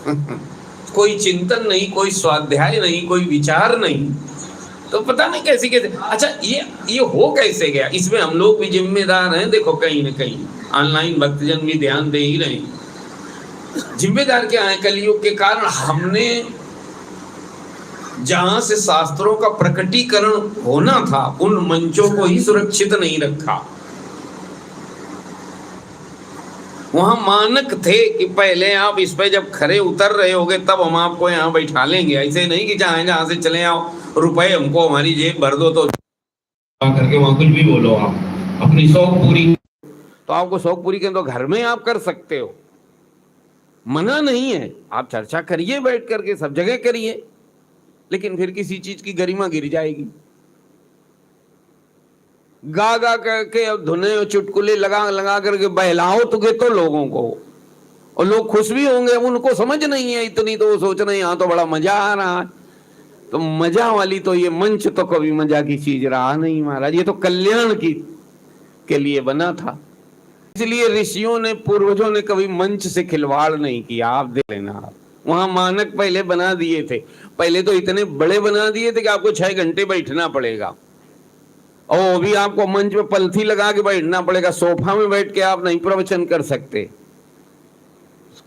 कोई चिंतन नहीं, कोई स्वाध्याय नहीं, कोई विचार नहीं, तो पता नहीं कैसी कैसे। अच्छा ये हो कैसे गया, इसमें हम लोग भी जिम्मेदार हैं। देखो कहीं ना कहीं ऑनलाइन भक्तजन भी ध्यान दे ही रहे। जिम्मेदार क्या है, कलयुग के कारण हमने जहां से शास्त्रों का प्रकटीकरण होना था उन मंचों को ही सुरक्षित नहीं रखा। वहां मानक थे कि पहले आप इस पे जब खरे उतर रहे होगे तब हम आपको यहाँ बैठा लेंगे। ऐसे नहीं कि जहां से चले आओ, रुपए हमको हमारी जेब भर दो तो करके वहां कुछ भी बोलो, आप अपनी शौक पूरी, तो आपको शौक पूरी करें तो घर में आप कर सकते हो, मना नहीं है। आप चर्चा करिए बैठ करके, सब जगह करिए, लेकिन फिर किसी चीज की गरिमा गिर जाएगी। गा गा करके अब धुने और चुटकुले लगा लगा करके बहलाओ तो लोगों को, और लोग खुश भी होंगे। उनको समझ नहीं है इतनी, तो वो सोच रहे हैं यहाँ तो बड़ा मजा आ रहा है। तो मजा वाली तो ये मंच तो कभी मजा की चीज रहा नहीं महाराज, ये तो कल्याण की के लिए बना था। इसलिए ऋषियों ने, पूर्वजों ने कभी मंच से खिलवाड़ नहीं किया। आप देख लेना, आप वहां मानक पहले बना दिए थे। पहले तो इतने बड़े बना दिए थे कि आपको 6 घंटे बैठना पड़ेगा, और वो भी आपको मंच पे पलथी लगा के बैठना पड़ेगा। सोफा में बैठ के आप नहीं प्रवचन कर सकते,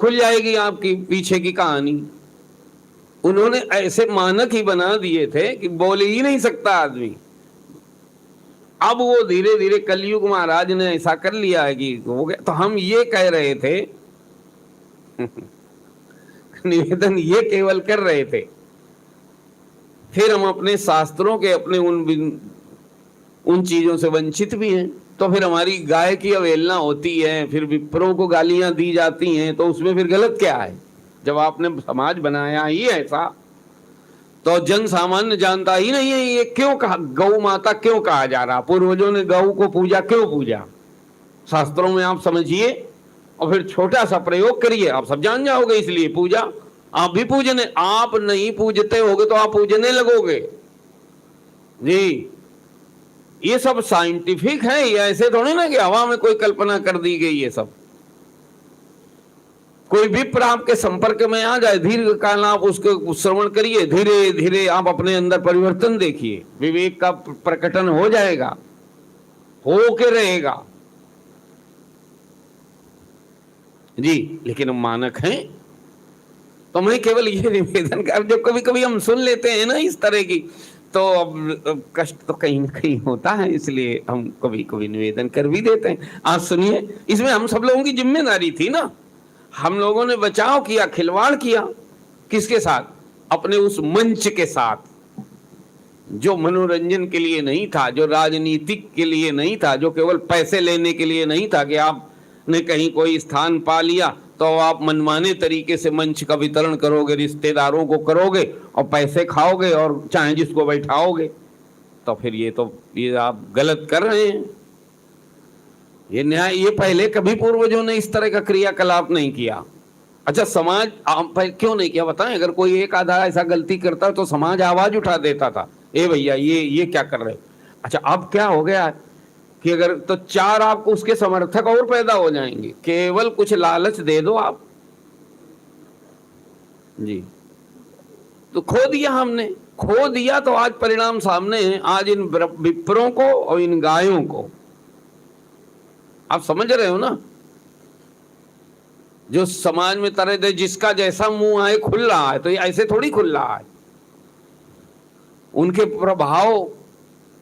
खुल जाएगी आपकी पीछे की कहानी। उन्होंने ऐसे मानक ही बना दिए थे कि बोल ही नहीं सकता आदमी। अब वो धीरे धीरे कलयुग महाराज ने ऐसा कर लिया है कि हो गया। तो हम ये कह रहे थे निवेदन ये केवल कर रहे थे, फिर हम अपने शास्त्रों के अपने उन चीजों से वंचित भी हैं। तो फिर हमारी गाय की अवहेलना होती है, फिर विप्रों को गालियां दी जाती हैं, तो उसमें फिर गलत क्या है? जब आपने समाज बनाया ही ऐसा, तो जन सामान्य जानता ही नहीं है ये क्यों कहा गौ माता क्यों कहा जा रहा, पूर्वजों ने गौ को पूजा क्यों पूजा, शास्त्रों में आप समझिए और फिर छोटा सा प्रयोग करिए, आप सब जान जाओगे। इसलिए पूजा आप भी पूजने, आप नहीं पूजते होगे तो आप पूजने लगोगे जी। ये सब साइंटिफिक है, ये ऐसे थोड़ी ना कि हवा में कोई कल्पना कर दी गई। ये सब कोई विप्र आपके संपर्क में आ जाए, दीर्घ काल आप उसको श्रवण करिए, धीरे धीरे आप अपने अंदर परिवर्तन देखिए, विवेक का प्रकटन हो जाएगा, हो के रहेगा जी। लेकिन हम मानक हैं, तो मैं केवल ये निवेदन कर, जो कभी कभी हम सुन लेते हैं ना इस तरह की, तो अब कष्ट तो कहीं ना कहीं होता है, इसलिए हम कभी कभी निवेदन कर भी देते हैं। आज सुनिए, इसमें हम सब लोगों की जिम्मेदारी थी ना। हम लोगों ने बचाव किया, खिलवाड़ किया, किसके साथ? अपने उस मंच के साथ, जो मनोरंजन के लिए नहीं था, जो राजनीतिक के लिए नहीं था, जो केवल पैसे लेने के लिए नहीं था कि आपने कहीं कोई स्थान पा लिया तो आप मनमाने तरीके से मंच का वितरण करोगे, रिश्तेदारों को करोगे और पैसे खाओगे और चाहे जिसको बैठाओगे। तो फिर ये आप गलत कर रहे हैं। ये न्याय, ये पहले कभी पूर्वजों ने इस तरह का क्रियाकलाप नहीं किया। अच्छा, समाज क्यों नहीं किया बताएं? अगर कोई एक आधा ऐसा गलती करता तो समाज आवाज उठा देता था, ए भैया ये क्या कर रहे हो। अच्छा, अब क्या हो गया कि अगर तो 4 आपको उसके समर्थक और पैदा हो जाएंगे, केवल कुछ लालच दे दो आप जी। तो खो दिया हमने, खो दिया, तो आज परिणाम सामने है। आज इन विप्रों को और इन गायों को आप समझ रहे हो ना, जो समाज में तरह दे जिसका जैसा मुंह आए खुल रहा है, तो ये ऐसे थोड़ी खुल रहा है। उनके प्रभाव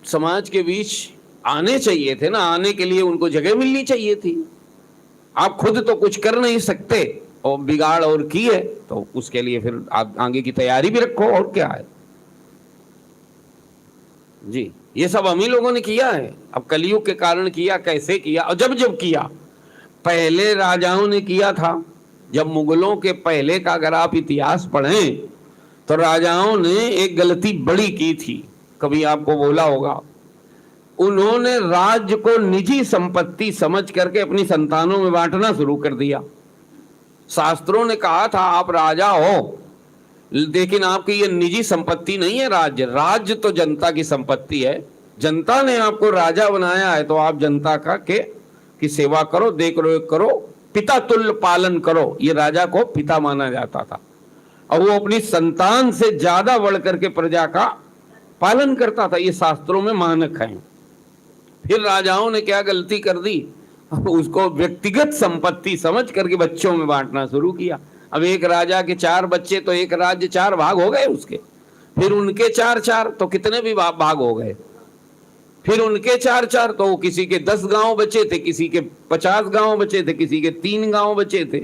समाज के बीच आने चाहिए थे ना, आने के लिए उनको जगह मिलनी चाहिए थी। आप खुद तो कुछ कर नहीं सकते और बिगाड़ और की है, तो उसके लिए फिर आप आगे की तैयारी भी रखो, और क्या है जी। ये सब हम ही लोगों ने किया है। अब कलयुग के कारण किया, कैसे किया, और जब जब किया, पहले राजाओं ने किया था। जब मुगलों के पहले का अगर आप इतिहास पढ़ें तो राजाओं ने एक गलती बड़ी की थी, कभी आपको बोला होगा। उन्होंने राज्य को निजी संपत्ति समझ करके अपनी संतानों में बांटना शुरू कर दिया। शास्त्रों ने कहा था आप राजा हो, लेकिन आपकी ये निजी संपत्ति नहीं है राज्य। राज्य तो जनता की संपत्ति है, जनता ने आपको राजा बनाया है, तो आप जनता का की सेवा करो, देख रेख करो, पिता तुल्य पालन करो। ये राजा को पिता माना जाता था। और वो अपनी संतान से ज्यादा बढ़ करके प्रजा का पालन करता था। ये शास्त्रों में मानक है। फिर राजाओं ने क्या गलती कर दी, उसको व्यक्तिगत संपत्ति समझ करके बच्चों में बांटना शुरू किया। अब एक राजा के 4 बच्चे तो एक राज्य 4 भाग हो गए उसके, फिर उनके 4-4 तो कितने भी भाग हो गए, फिर उनके 4-4 तो किसी के 10 गांव बचे थे, किसी के 50 गांव बचे थे, किसी के 3 गांव बचे थे।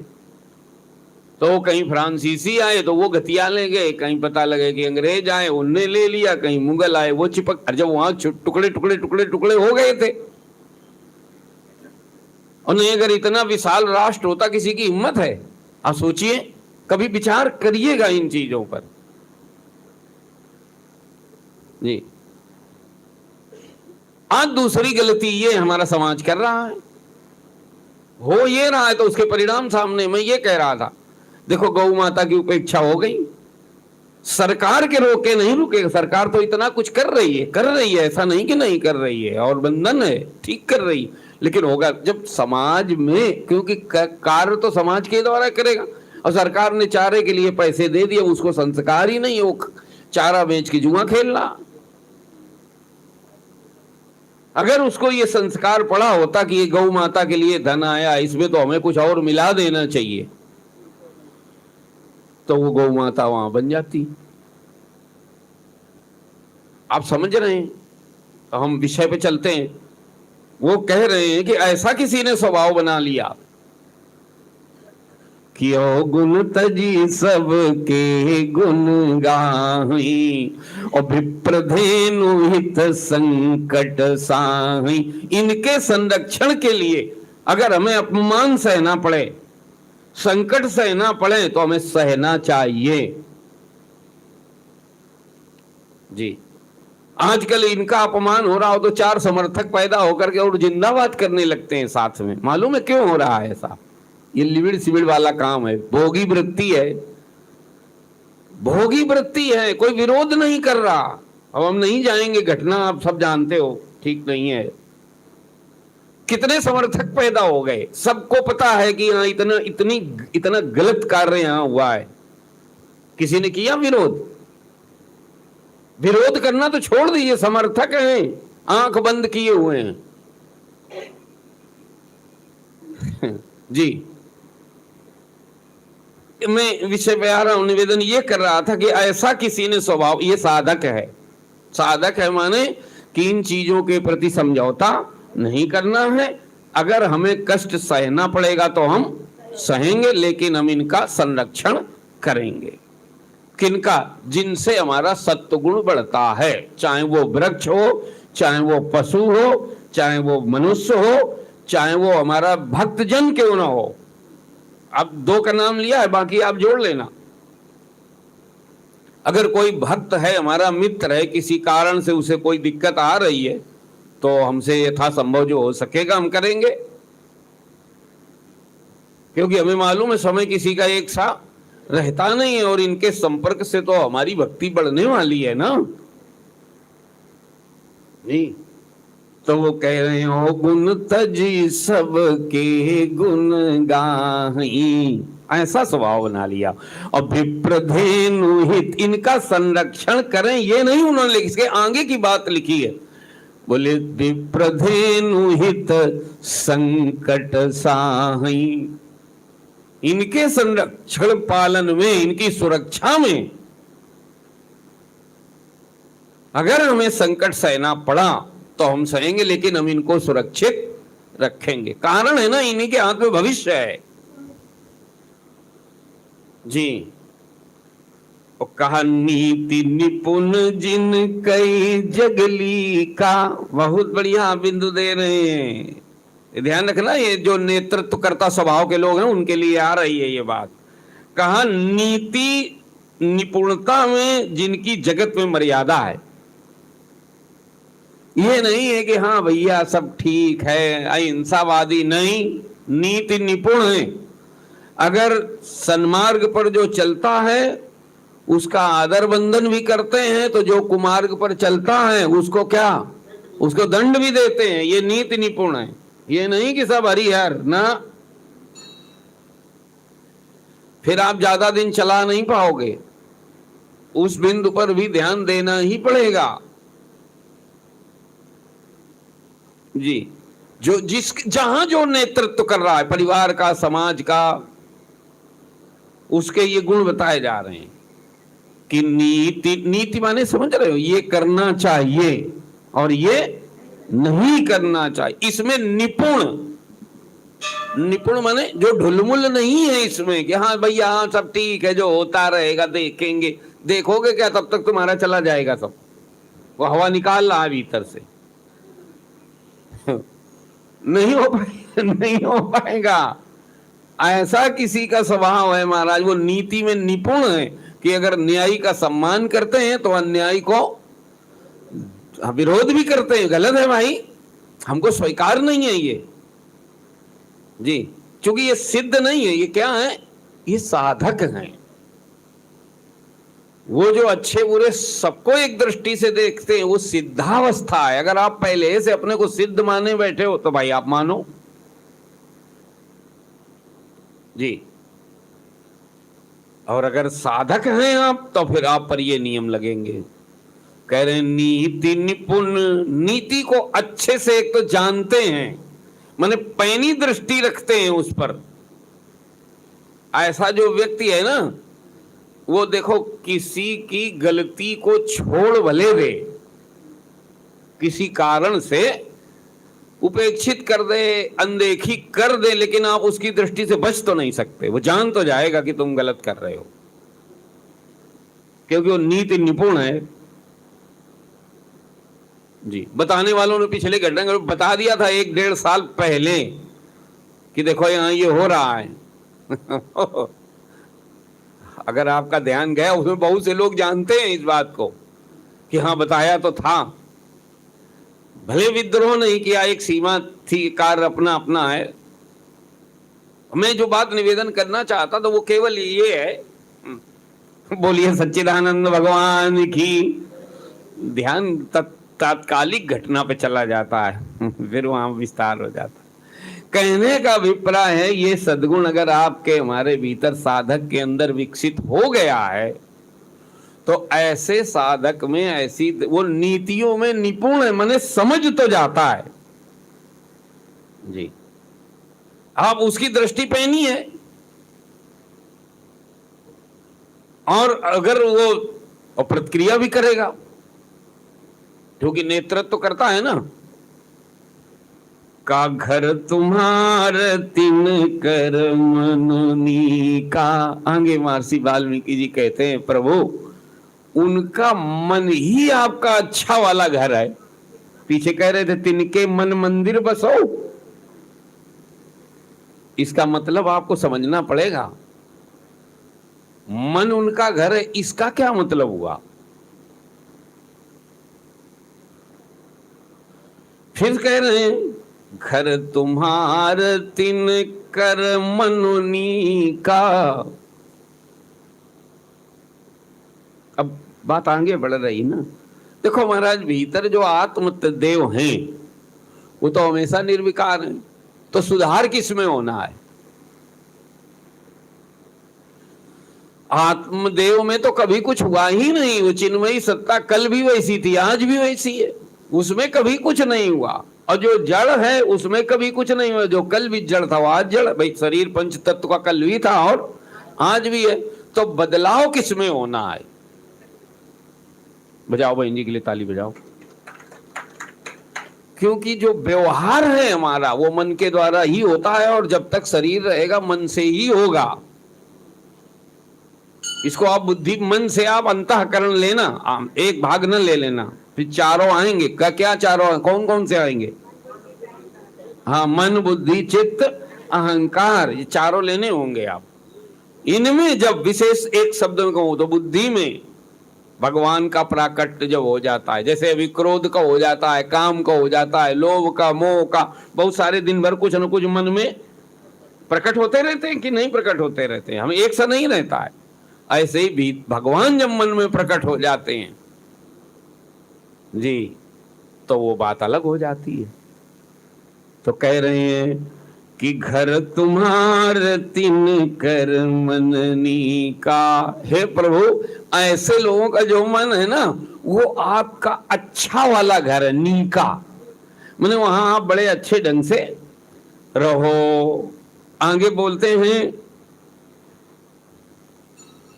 तो कहीं फ्रांसीसी आए तो वो गतिया ले गए, कहीं पता लगे कि अंग्रेज आए उनने ले लिया, कहीं मुगल आए वो चिपक, जब वहां टुकड़े टुकड़े टुकड़े टुकड़े हो गए थे। और नहीं, अगर इतना विशाल राष्ट्र होता, किसी की हिम्मत है? आप सोचिए, कभी विचार करिएगा इन चीजों पर जी। आज दूसरी गलती ये हमारा समाज कर रहा है, हो ये रहा है, तो उसके परिणाम सामने मैं ये कह रहा था। देखो, गौ माता की उपेक्षा हो गई, सरकार के रोके नहीं रुकेगा। सरकार तो इतना कुछ कर रही है, ऐसा नहीं कि नहीं कर रही है, और बंधन है, ठीक कर रही है, लेकिन होगा जब समाज में, क्योंकि कार्य तो समाज के द्वारा करेगा। और सरकार ने चारे के लिए पैसे दे दिए, उसको संस्कार ही नहीं है, वो चारा बेच के जुआ खेल रहा। अगर उसको ये संस्कार पड़ा होता कि ये गौ माता के लिए धन आया, इसमें तो हमें कुछ और मिला देना चाहिए, तो वो गौ माता वहां बन जाती। आप समझ रहे हैं? तो हम विषय पे चलते हैं। वो कह रहे हैं कि ऐसा किसी ने स्वभाव बना लिया कि ओ गुण तजी सब के गुण गाही, और विप्रधेनु हित संकट साही। इनके संरक्षण के लिए अगर हमें अपमान सहना पड़े, संकट सहना पड़े, तो हमें सहना चाहिए जी। आजकल इनका अपमान हो रहा हो तो 4 समर्थक पैदा होकर के और जिंदाबाद करने लगते हैं साथ में। मालूम है क्यों हो रहा है ऐसा? ये लिविड़ सिविड़ वाला काम है, भोगी वृत्ति है, भोगी वृत्ति है, कोई विरोध नहीं कर रहा। अब हम नहीं जाएंगे, घटना आप सब जानते हो, ठीक नहीं है। कितने समर्थक पैदा हो गए, सबको पता है कि यहाँ इतना गलत कार्य यहाँ हुआ है, किसी ने किया विरोध? विरोध करना तो छोड़ दीजिए, समर्थक हैं, आंख बंद किए हुए हैं जी। मैं विषय पे आ रहा हूं, निवेदन ये कर रहा था कि ऐसा किसी ने स्वभाव, ये साधक है। साधक है माने कि इन चीजों के प्रति समझौता नहीं करना है। अगर हमें कष्ट सहना पड़ेगा तो हम सहेंगे, लेकिन हम इनका संरक्षण करेंगे। किनका? जिनसे हमारा सत्वगुण बढ़ता है, चाहे वो वृक्ष हो, चाहे वो पशु हो, चाहे वो मनुष्य हो, चाहे वो हमारा भक्तजन क्यों ना हो। अब 2 का नाम लिया है, बाकी आप जोड़ लेना। अगर कोई भक्त है, हमारा मित्र है, किसी कारण से उसे कोई दिक्कत आ रही है, तो हमसे यथासंभव जो हो सकेगा हम करेंगे, क्योंकि हमें मालूम है समय किसी का एक सा रहता नहीं है, और इनके संपर्क से तो हमारी भक्ति बढ़ने वाली है ना जी। तो वो कह रहे हो गुण तजी सब के गुण गाही, ऐसा स्वभाव बना लिया। और विप्रधेनु हित, इनका संरक्षण करें, ये नहीं उन्होंने, इसके आगे की बात लिखी है। बोले विप्रधेनु हित संकट साही, इनके संरक्षण पालन में, इनकी सुरक्षा में अगर हमें संकट सहना पड़ा तो हम सहेंगे, लेकिन हम इनको सुरक्षित रखेंगे। कारण है ना, इन्हीं के हाथ में भविष्य है जी। और कहा नीति निपुण जिन कई जगली का, बहुत बढ़िया बिंदु दे रहे हैं, ध्यान रखना। ये जो नेतृत्व करता स्वभाव के लोग हैं उनके लिए आ रही है ये बात। कहा नीति निपुणता में जिनकी जगत में मर्यादा है। ये नहीं है कि हाँ भैया सब ठीक है, अहिंसावादी नहीं, नीति निपुण है। अगर सन्मार्ग पर जो चलता है उसका आदर बंधन भी करते हैं, तो जो कुमार्ग पर चलता है उसको क्या, उसको दंड भी देते हैं। ये नीति निपुण है, ये नहीं कि सब हरिहर ना। फिर आप ज्यादा दिन चला नहीं पाओगे, उस बिंदु पर भी ध्यान देना ही पड़ेगा। जी, जो जहां जो नेतृत्व कर रहा है परिवार का, समाज का, उसके ये गुण बताए जा रहे हैं कि नीति माने समझ रहे हो, ये करना चाहिए और ये नहीं करना चाहिए। इसमें निपुण माने जो ढुलमुल नहीं है इसमें कि हाँ भैया हाँ सब ठीक है, जो होता रहेगा देखेंगे। देखोगे क्या, तब तक तुम्हारा चला जाएगा सब, वो हवा निकाल रहा है भीतर से। नहीं हो पाएगा, नहीं हो पाएगा। ऐसा किसी का स्वभाव है महाराज, वो नीति में निपुण है कि अगर न्यायी का सम्मान करते हैं तो अन्यायी को विरोध भी करते हैं। गलत है भाई, हमको स्वीकार नहीं है ये। जी, क्योंकि ये सिद्ध नहीं है, ये क्या है, ये साधक हैं। वो जो अच्छे बुरे सबको एक दृष्टि से देखते हैं, वो सिद्धावस्था है। अगर आप पहले से अपने को सिद्ध माने बैठे हो तो भाई आप मानो। जी, और अगर साधक हैं आप तो फिर आप पर ये नियम लगेंगे। कह रहे हैं नीति निपुण, नीति को अच्छे से एक तो जानते हैं, माने पैनी दृष्टि रखते हैं उस पर। ऐसा जो व्यक्ति है ना, वो देखो किसी की गलती को छोड़ भले दे, किसी कारण से उपेक्षित कर दे, अनदेखी कर दे, लेकिन आप उसकी दृष्टि से बच तो नहीं सकते। वो जान तो जाएगा कि तुम गलत कर रहे हो, क्योंकि वो नीति निपुण है। जी, बताने वालों ने पिछले घटना बता दिया था 1-1.5 साल पहले कि देखो यहां ये हो रहा है। अगर आपका ध्यान गया, उसमें बहुत से लोग जानते हैं इस बात को कि हाँ बताया तो था। भले विद्रोह नहीं किया, एक सीमा थी, कार्य अपना अपना है। मैं जो बात निवेदन करना चाहता था वो केवल ये है, बोलिए सच्चिदानंद भगवान की। ध्यान तात्कालिक घटना पे चला जाता है, फिर वहां विस्तार हो जाता है। कहने का अभिप्राय है, ये सद्गुण अगर आपके हमारे भीतर साधक के अंदर विकसित हो गया है तो ऐसे साधक में ऐसी वो नीतियों में निपुण है, माने समझ तो जाता है। जी, आप उसकी दृष्टि पैनी है, और अगर वो प्रतिक्रिया भी करेगा, क्योंकि नेतृत्व तो करता है ना। का घर तुम्हार तिन कर मननी का, आगे महर्षि वाल्मीकि जी कहते हैं प्रभु उनका मन ही आपका अच्छा वाला घर है। पीछे कह रहे थे तिनके मन मंदिर बसो, इसका मतलब आपको समझना पड़ेगा। मन उनका घर है, इसका क्या मतलब हुआ? फिर कह रहे हैं घर तुम्हार तिन कर मनोनी का। अब बात आगे बढ़ रही ना। देखो महाराज, भीतर जो आत्म देव हैं वो तो हमेशा निर्विकार हैं, तो सुधार किसमें होना है? आत्मदेव में तो कभी कुछ हुआ ही नहीं। वो चिन्मयी सत्ता कल भी वैसी थी, आज भी वैसी है, उसमें कभी कुछ नहीं हुआ। और जो जड़ है उसमें कभी कुछ नहीं हुआ। जो कल भी जड़ था वो आज जड़। भाई शरीर पंच तत्व का कल भी था और आज भी है, तो बदलाव किसमें होना है? बजाओ बहन जी के लिए ताली बजाओ। क्योंकि जो व्यवहार है हमारा वो मन के द्वारा ही होता है, और जब तक शरीर रहेगा मन से ही होगा। इसको आप बुद्धि मन से आप अंतःकरण लेना, एक भाग न ले लेना, फिर चारों आएंगे। क्या चारों? कौन कौन से आएंगे? हाँ, मन बुद्धि चित्त अहंकार, ये चारों लेने होंगे आप। इनमें जब विशेष एक शब्द में कहूं तो बुद्धि में भगवान का प्राकट्य जब हो जाता है, जैसे अभी क्रोध का हो जाता है, काम का हो जाता है, लोभ का, मोह का, बहुत सारे दिन भर कुछ न कुछ मन में प्रकट होते रहते हैं कि नहीं प्रकट होते रहते हैं, हम एक सा नहीं रहता है। ऐसे ही भी भगवान जब मन में प्रकट हो जाते हैं जी, तो वो बात अलग हो जाती है। तो कह रहे हैं कि घर तुम्हार तिन कर मननी का। हे प्रभु, ऐसे लोगों का जो मन है ना, वो आपका अच्छा वाला घर है, नीका, माने वहां आप बड़े अच्छे ढंग से रहो। आगे बोलते हैं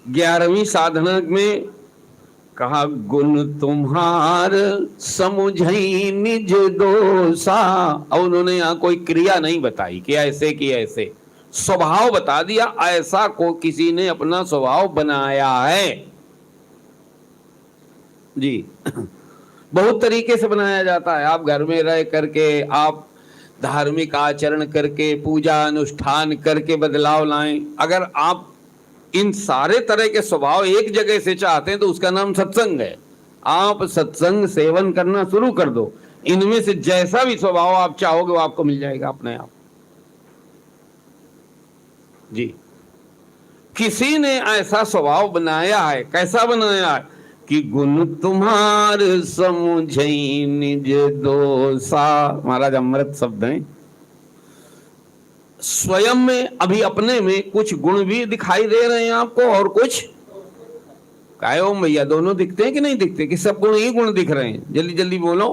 11वीं साधना में कहा, गुण तुम्हार समुझई निज दोषा। और उन्होंने यहाँ कोई क्रिया नहीं बताई कि ऐसे कि ऐसे, स्वभाव बता दिया, ऐसा को किसी ने अपना स्वभाव बनाया है जी। बहुत तरीके से बनाया जाता है। आप घर में रह करके, आप धार्मिक आचरण करके, पूजा अनुष्ठान करके बदलाव लाएं। अगर आप इन सारे तरह के स्वभाव एक जगह से चाहते हैं तो उसका नाम सत्संग है। आप सत्संग सेवन करना शुरू कर दो, इनमें से जैसा भी स्वभाव आप चाहोगे वो आपको मिल जाएगा अपने आप जी। किसी ने ऐसा स्वभाव बनाया है, कैसा बनाया है कि गुण तुम्हार समुझई निज दोषा। महाराज अमृत शब्द है। स्वयं में, अभी अपने में कुछ गुण भी दिखाई दे रहे हैं आपको, और कुछ काय ओम भैया, दोनों दिखते हैं कि नहीं दिखते, कि सब गुण ही गुण दिख रहे हैं? जल्दी जल्दी बोलो।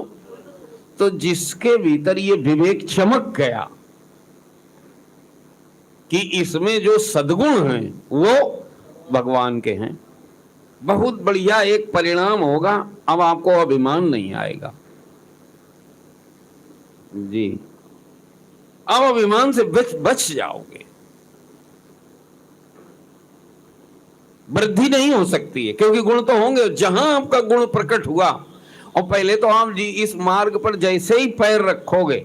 तो जिसके भीतर ये विवेक चमक गया कि इसमें जो सद्गुण हैं वो भगवान के हैं, बहुत बढ़िया एक परिणाम होगा। अब आपको अभिमान नहीं आएगा जी, अब अभिमान से बच जाओगे। वृद्धि नहीं हो सकती है, क्योंकि गुण तो होंगे। जहां आपका गुण प्रकट हुआ, और पहले तो आप जी इस मार्ग पर जैसे ही पैर रखोगे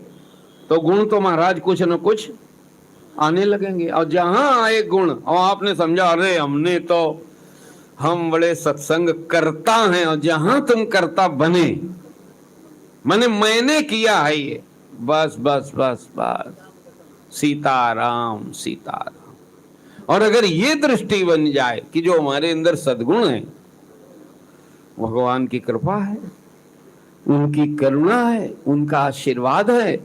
तो गुण तो महाराज कुछ न कुछ आने लगेंगे। और जहां आए गुण, और आपने समझा अरे हम बड़े सत्संग करता हैं, और जहां तुम करता बने, माने मैंने किया है ये, बस बस बस बस, सीताराम सीताराम। और अगर ये दृष्टि बन जाए कि जो हमारे अंदर सद्गुण है भगवान की कृपा है, उनकी करुणा है, उनका आशीर्वाद है,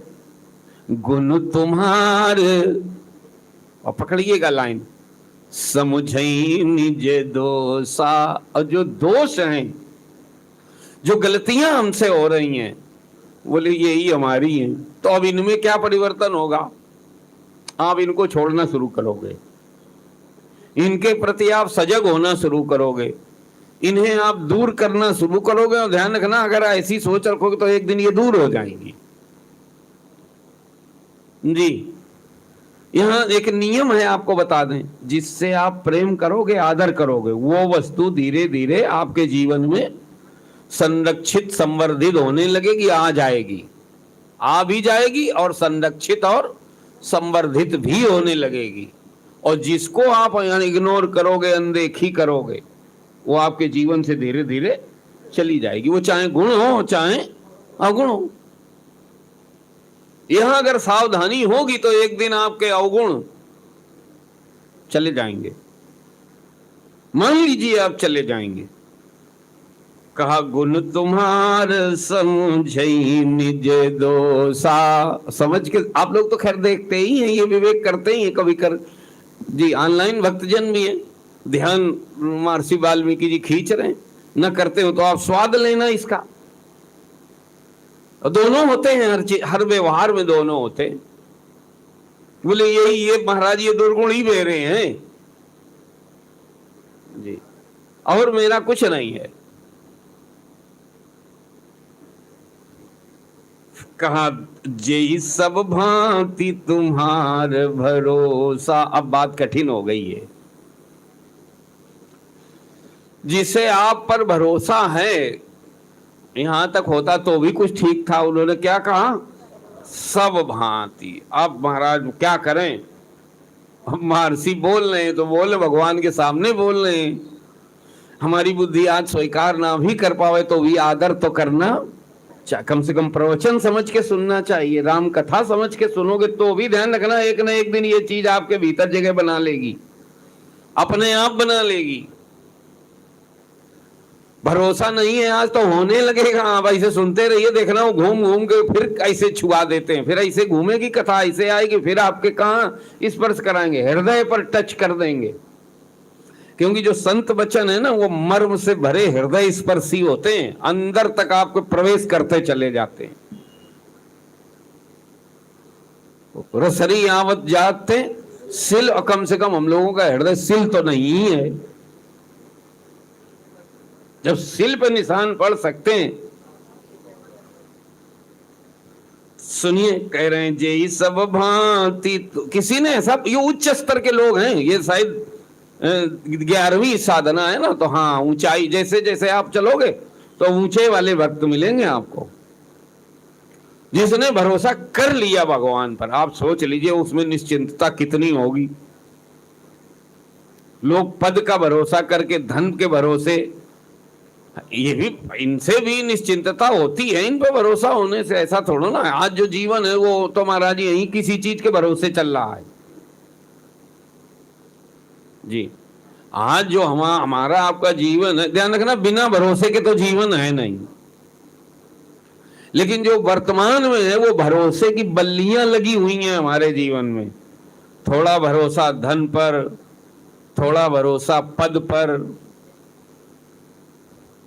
गुण तुम्हार, और पकड़िएगा लाइन, समुझई निज दोषा। और जो दोष हैं, जो गलतियां हमसे हो रही हैं, बोले यही हमारी हैं, तो अब इनमें क्या परिवर्तन होगा? आप इनको छोड़ना शुरू करोगे, इनके प्रति आप सजग होना शुरू करोगे, इन्हें आप दूर करना शुरू करोगे। और ध्यान रखना, अगर ऐसी सोच रखोगे तो एक दिन ये दूर हो जाएंगी जी। यहां एक नियम है, आपको बता दें, जिससे आप प्रेम करोगे, आदर करोगे, वो वस्तु धीरे धीरे आपके जीवन में संरक्षित संवर्धित होने लगेगी, आ जाएगी, आ भी जाएगी, और संरक्षित और संवर्धित भी होने लगेगी। और जिसको आप इग्नोर करोगे, अनदेखी करोगे, वो आपके जीवन से धीरे धीरे चली जाएगी, वो चाहे गुण हो चाहे अगुण हो। यहां अगर सावधानी होगी तो एक दिन आपके अवगुण चले जाएंगे, मान लीजिए आप चले जाएंगे। कहा, गुण तुम्हार समझई निज दोषा। समझ के आप लोग तो खैर देखते ही हैं, ये विवेक करते ही हैं कभी कर जी। ऑनलाइन भक्तजन भी है, ध्यान महर्षि वाल्मीकि जी खींच रहे हैं, न करते हो तो आप स्वाद लेना इसका। और दोनों होते हैं, हर व्यवहार में दोनों होते हैं। बोले यही ये महाराज ये दुर्गुण ही बह रहे हैं जी, और मेरा कुछ नहीं है। कहा, जे सब भांति तुम्हार भरोसा। अब बात कठिन हो गई है। जिसे आप पर भरोसा है, यहां तक होता तो भी कुछ ठीक था, उन्होंने क्या कहा, सब भांति। अब महाराज क्या करें, महर्षि बोल रहे हैं तो बोले, भगवान के सामने बोल रहे हैं। हमारी बुद्धि आज स्वीकार ना भी कर पावे तो भी आदर तो करना, कम से कम प्रवचन समझ के सुनना चाहिए, राम कथा समझ के सुनोगे तो भी ध्यान रखना, एक ना एक दिन ये चीज आपके भीतर जगह बना लेगी, अपने आप बना लेगी। भरोसा नहीं है आज तो होने लगेगा। आप ऐसे सुनते रहिए, देखना वो घूम घूम के फिर ऐसे छुआ देते हैं, फिर ऐसे घूमेगी कथा, ऐसे आएगी, फिर आपके कहाँ स्पर्श कराएंगे, हृदय पर टच कर देंगे। क्योंकि जो संत वचन है ना, वो मर्म से भरे हृदय स्पर्शी होते हैं, अंदर तक आपको प्रवेश करते चले जाते हैं। रसरी आवत जाते सिल, और कम से कम हम लोगों का हृदय सिल तो नहीं है। जब सिल पे निशान पड़ सकते हैं, सुनिए कह रहे हैं जे सब भांति, तो किसी ने ऐसा, ये उच्च स्तर के लोग हैं, ये शायद 11वीं साधना है ना, तो हाँ ऊंचाई, जैसे जैसे आप चलोगे तो ऊंचे वाले भक्त मिलेंगे आपको। जिसने भरोसा कर लिया भगवान पर, आप सोच लीजिए उसमें निश्चिंतता कितनी होगी। लोग पद का भरोसा करके, धन के भरोसे, ये भी, इनसे भी निश्चिंतता होती है, इन पे भरोसा होने से ऐसा थोड़ा ना। आज जो जीवन है वो तो महाराज यही किसी चीज के भरोसे चल रहा है जी। आज जो हमारा आपका जीवन है, ध्यान रखना, बिना भरोसे के तो जीवन है नहीं। लेकिन जो वर्तमान में है वो भरोसे की बल्लियां लगी हुई हैं हमारे जीवन में। थोड़ा भरोसा धन पर, थोड़ा भरोसा पद पर,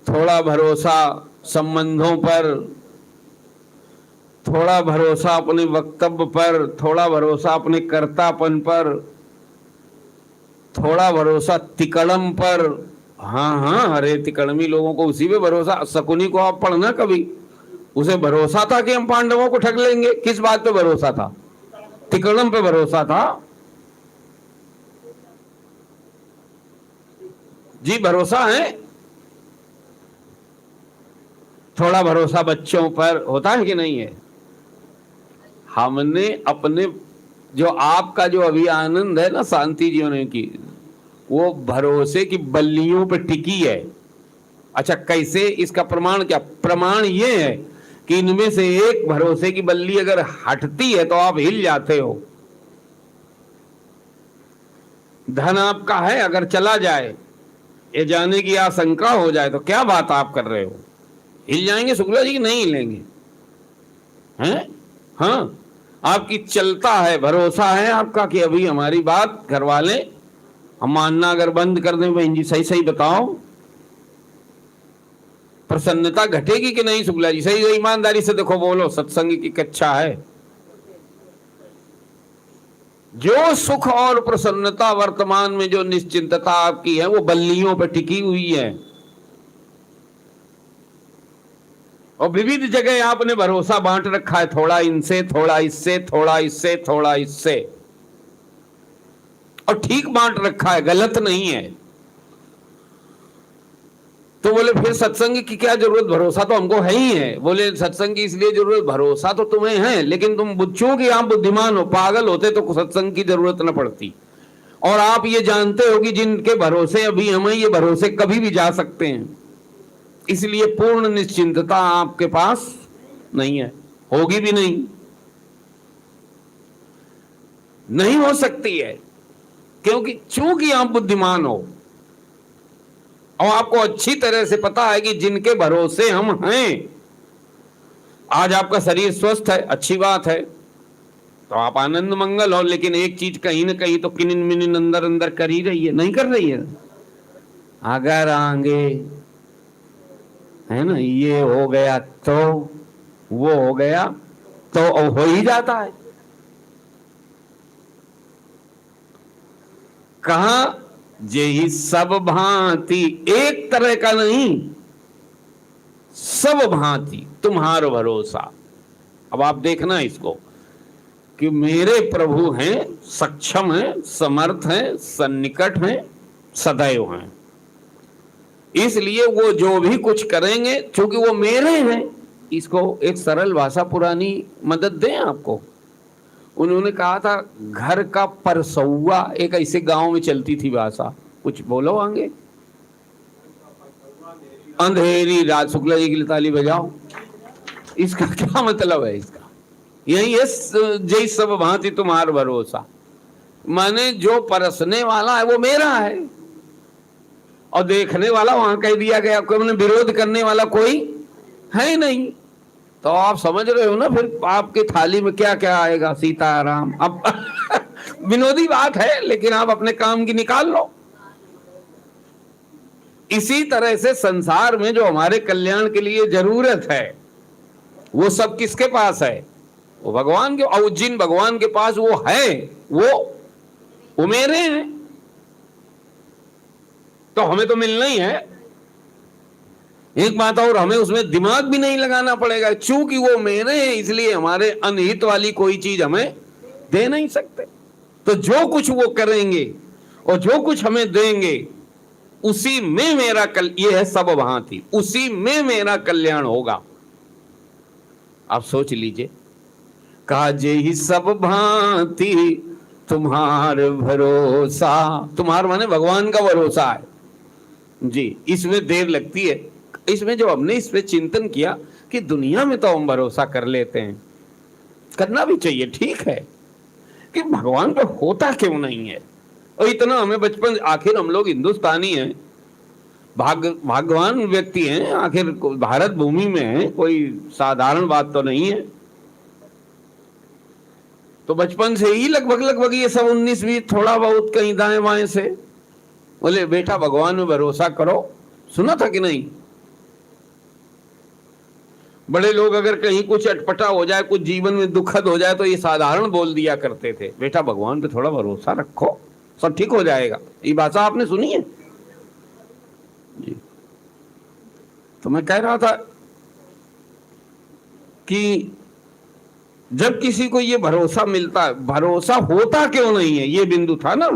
थोड़ा भरोसा संबंधों पर, थोड़ा भरोसा अपने वक्तव्य पर, थोड़ा भरोसा अपने कर्तापन पर, थोड़ा भरोसा तिकड़म पर। हाँ हाँ, अरे तिकड़मी लोगों को उसी पे भरोसा। शकुनी को आप पढ़ना कभी, उसे भरोसा था कि हम पांडवों को ठग लेंगे। किस बात पे भरोसा था? तिकड़म पे भरोसा था जी। भरोसा है। थोड़ा भरोसा बच्चों पर होता है कि नहीं है? हमने अपने, जो आपका जो अभी आनंद है ना शांति जीवन की, वो भरोसे की बल्लियों पे टिकी है। अच्छा, कैसे? इसका प्रमाण क्या? प्रमाण ये है कि इनमें से एक भरोसे की बल्ली अगर हटती है तो आप हिल जाते हो। धन आपका है, अगर चला जाए, ये जाने की आशंका हो जाए, तो क्या बात आप कर रहे हो? हिल जाएंगे शुक्ला जी कि नहीं हिलेंगे? हैं? हाँ, आपकी चलता है, भरोसा है आपका कि अभी हमारी बात करवा लें, हम मानना अगर बंद कर दें। बहन जी सही सही बताओ, प्रसन्नता घटेगी कि नहीं शुक्ला जी? सही ईमानदारी से देखो, बोलो, सत्संग की कक्षा है। जो सुख और प्रसन्नता वर्तमान में, जो निश्चिंतता आपकी है, वो बल्लियों पर टिकी हुई है। और विविध जगह आपने भरोसा बांट रखा है, थोड़ा इनसे, थोड़ा इससे, थोड़ा इससे, थोड़ा इससे, और ठीक बांट रखा है, गलत नहीं है। तो बोले फिर सत्संग की क्या जरूरत? भरोसा तो हमको है ही है। बोले सत्संग की इसलिए जरूरत, भरोसा तो तुम्हें है, लेकिन तुम बुच्चों की, आप बुद्धिमान हो, पागल होते तो सत्संग की जरूरत न पड़ती। और आप ये जानते हो कि जिनके भरोसे अभी हमें, ये भरोसे कभी भी जा सकते हैं। इसलिए पूर्ण निश्चिंतता आपके पास नहीं है, होगी भी नहीं, नहीं हो सकती है। क्योंकि चूंकि आप बुद्धिमान हो और आपको अच्छी तरह से पता है कि जिनके भरोसे हम हैं, आज आपका शरीर स्वस्थ है, अच्छी बात है, तो आप आनंद मंगल हो। लेकिन एक चीज कहीं ना कहीं तो किनिन मिनिन अंदर अंदर कर ही रही है, नहीं कर रही है? अगर आगे है ना, ये हो गया तो वो हो गया तो हो ही जाता है। कहा जे सब भांति, एक तरह का नहीं, सब भांति तुम्हारो भरोसा। अब आप देखना इसको कि मेरे प्रभु हैं, सक्षम हैं, समर्थ हैं, सन्निकट हैं, सदैव हैं। इसलिए वो जो भी कुछ करेंगे, चूंकि वो मेरे हैं। इसको एक सरल भाषा पुरानी मदद दें आपको। उन्होंने कहा था घर का परसौआ, एक ऐसे गांव में चलती थी भाषा, कुछ बोलो आगे। अंधेरी रात, शुक्ला जी की लिए ताली बजाओ। इसका क्या मतलब है? इसका यही है, जय सब भांति तुम्हार भरोसा। माने जो परसने वाला है वो मेरा है, और देखने वाला वहां कह दिया गया, कोई उन्हें विरोध करने वाला कोई है नहीं। तो आप समझ रहे हो ना फिर आपकी थाली में क्या क्या आएगा। सीताराम। अब विनोदी बात है, लेकिन आप अपने काम की निकाल लो। इसी तरह से संसार में जो हमारे कल्याण के लिए जरूरत है वो सब किसके पास है? वो भगवान के। और जिन भगवान के पास वो है वो मेरे हैं, तो हमें तो मिलना ही है। एक बात और, हमें उसमें दिमाग भी नहीं लगाना पड़ेगा, चूंकि वो मेरे हैं इसलिए हमारे अनहित वाली कोई चीज हमें दे नहीं सकते। तो जो कुछ वो करेंगे और जो कुछ हमें देंगे उसी में मेरा ये है सब भांति, उसी में मेरा कल्याण होगा। आप सोच लीजिए, काजे ही सब भांति तुम्हार भरोसा। तुम्हार माने भगवान का भरोसा है जी। इसमें देर लगती है, इसमें जो हमने इस पे चिंतन किया कि दुनिया में तो हम भरोसा कर लेते हैं, करना भी चाहिए, ठीक है, कि भगवान पे होता क्यों नहीं है। और इतना हमें बचपन, आखिर हम लोग हिंदुस्तानी हैं, भाग्यवान व्यक्ति हैं, आखिर भारत भूमि में है, कोई साधारण बात तो नहीं है। तो बचपन से ही लगभग ये सब 19-20 थोड़ा बहुत कहीं दाएं बाएं से बोले बेटा भगवान में भरोसा करो, सुना था कि नहीं? बड़े लोग अगर कहीं कुछ अटपटा हो जाए, कुछ जीवन में दुखद हो जाए, तो ये साधारण बोल दिया करते थे, बेटा भगवान पे थोड़ा भरोसा रखो, सब ठीक हो जाएगा। ये भाषा आपने सुनी है जी। तो मैं कह रहा था कि जब किसी को ये भरोसा मिलता है, भरोसा होता क्यों नहीं है, ये बिंदु था ना।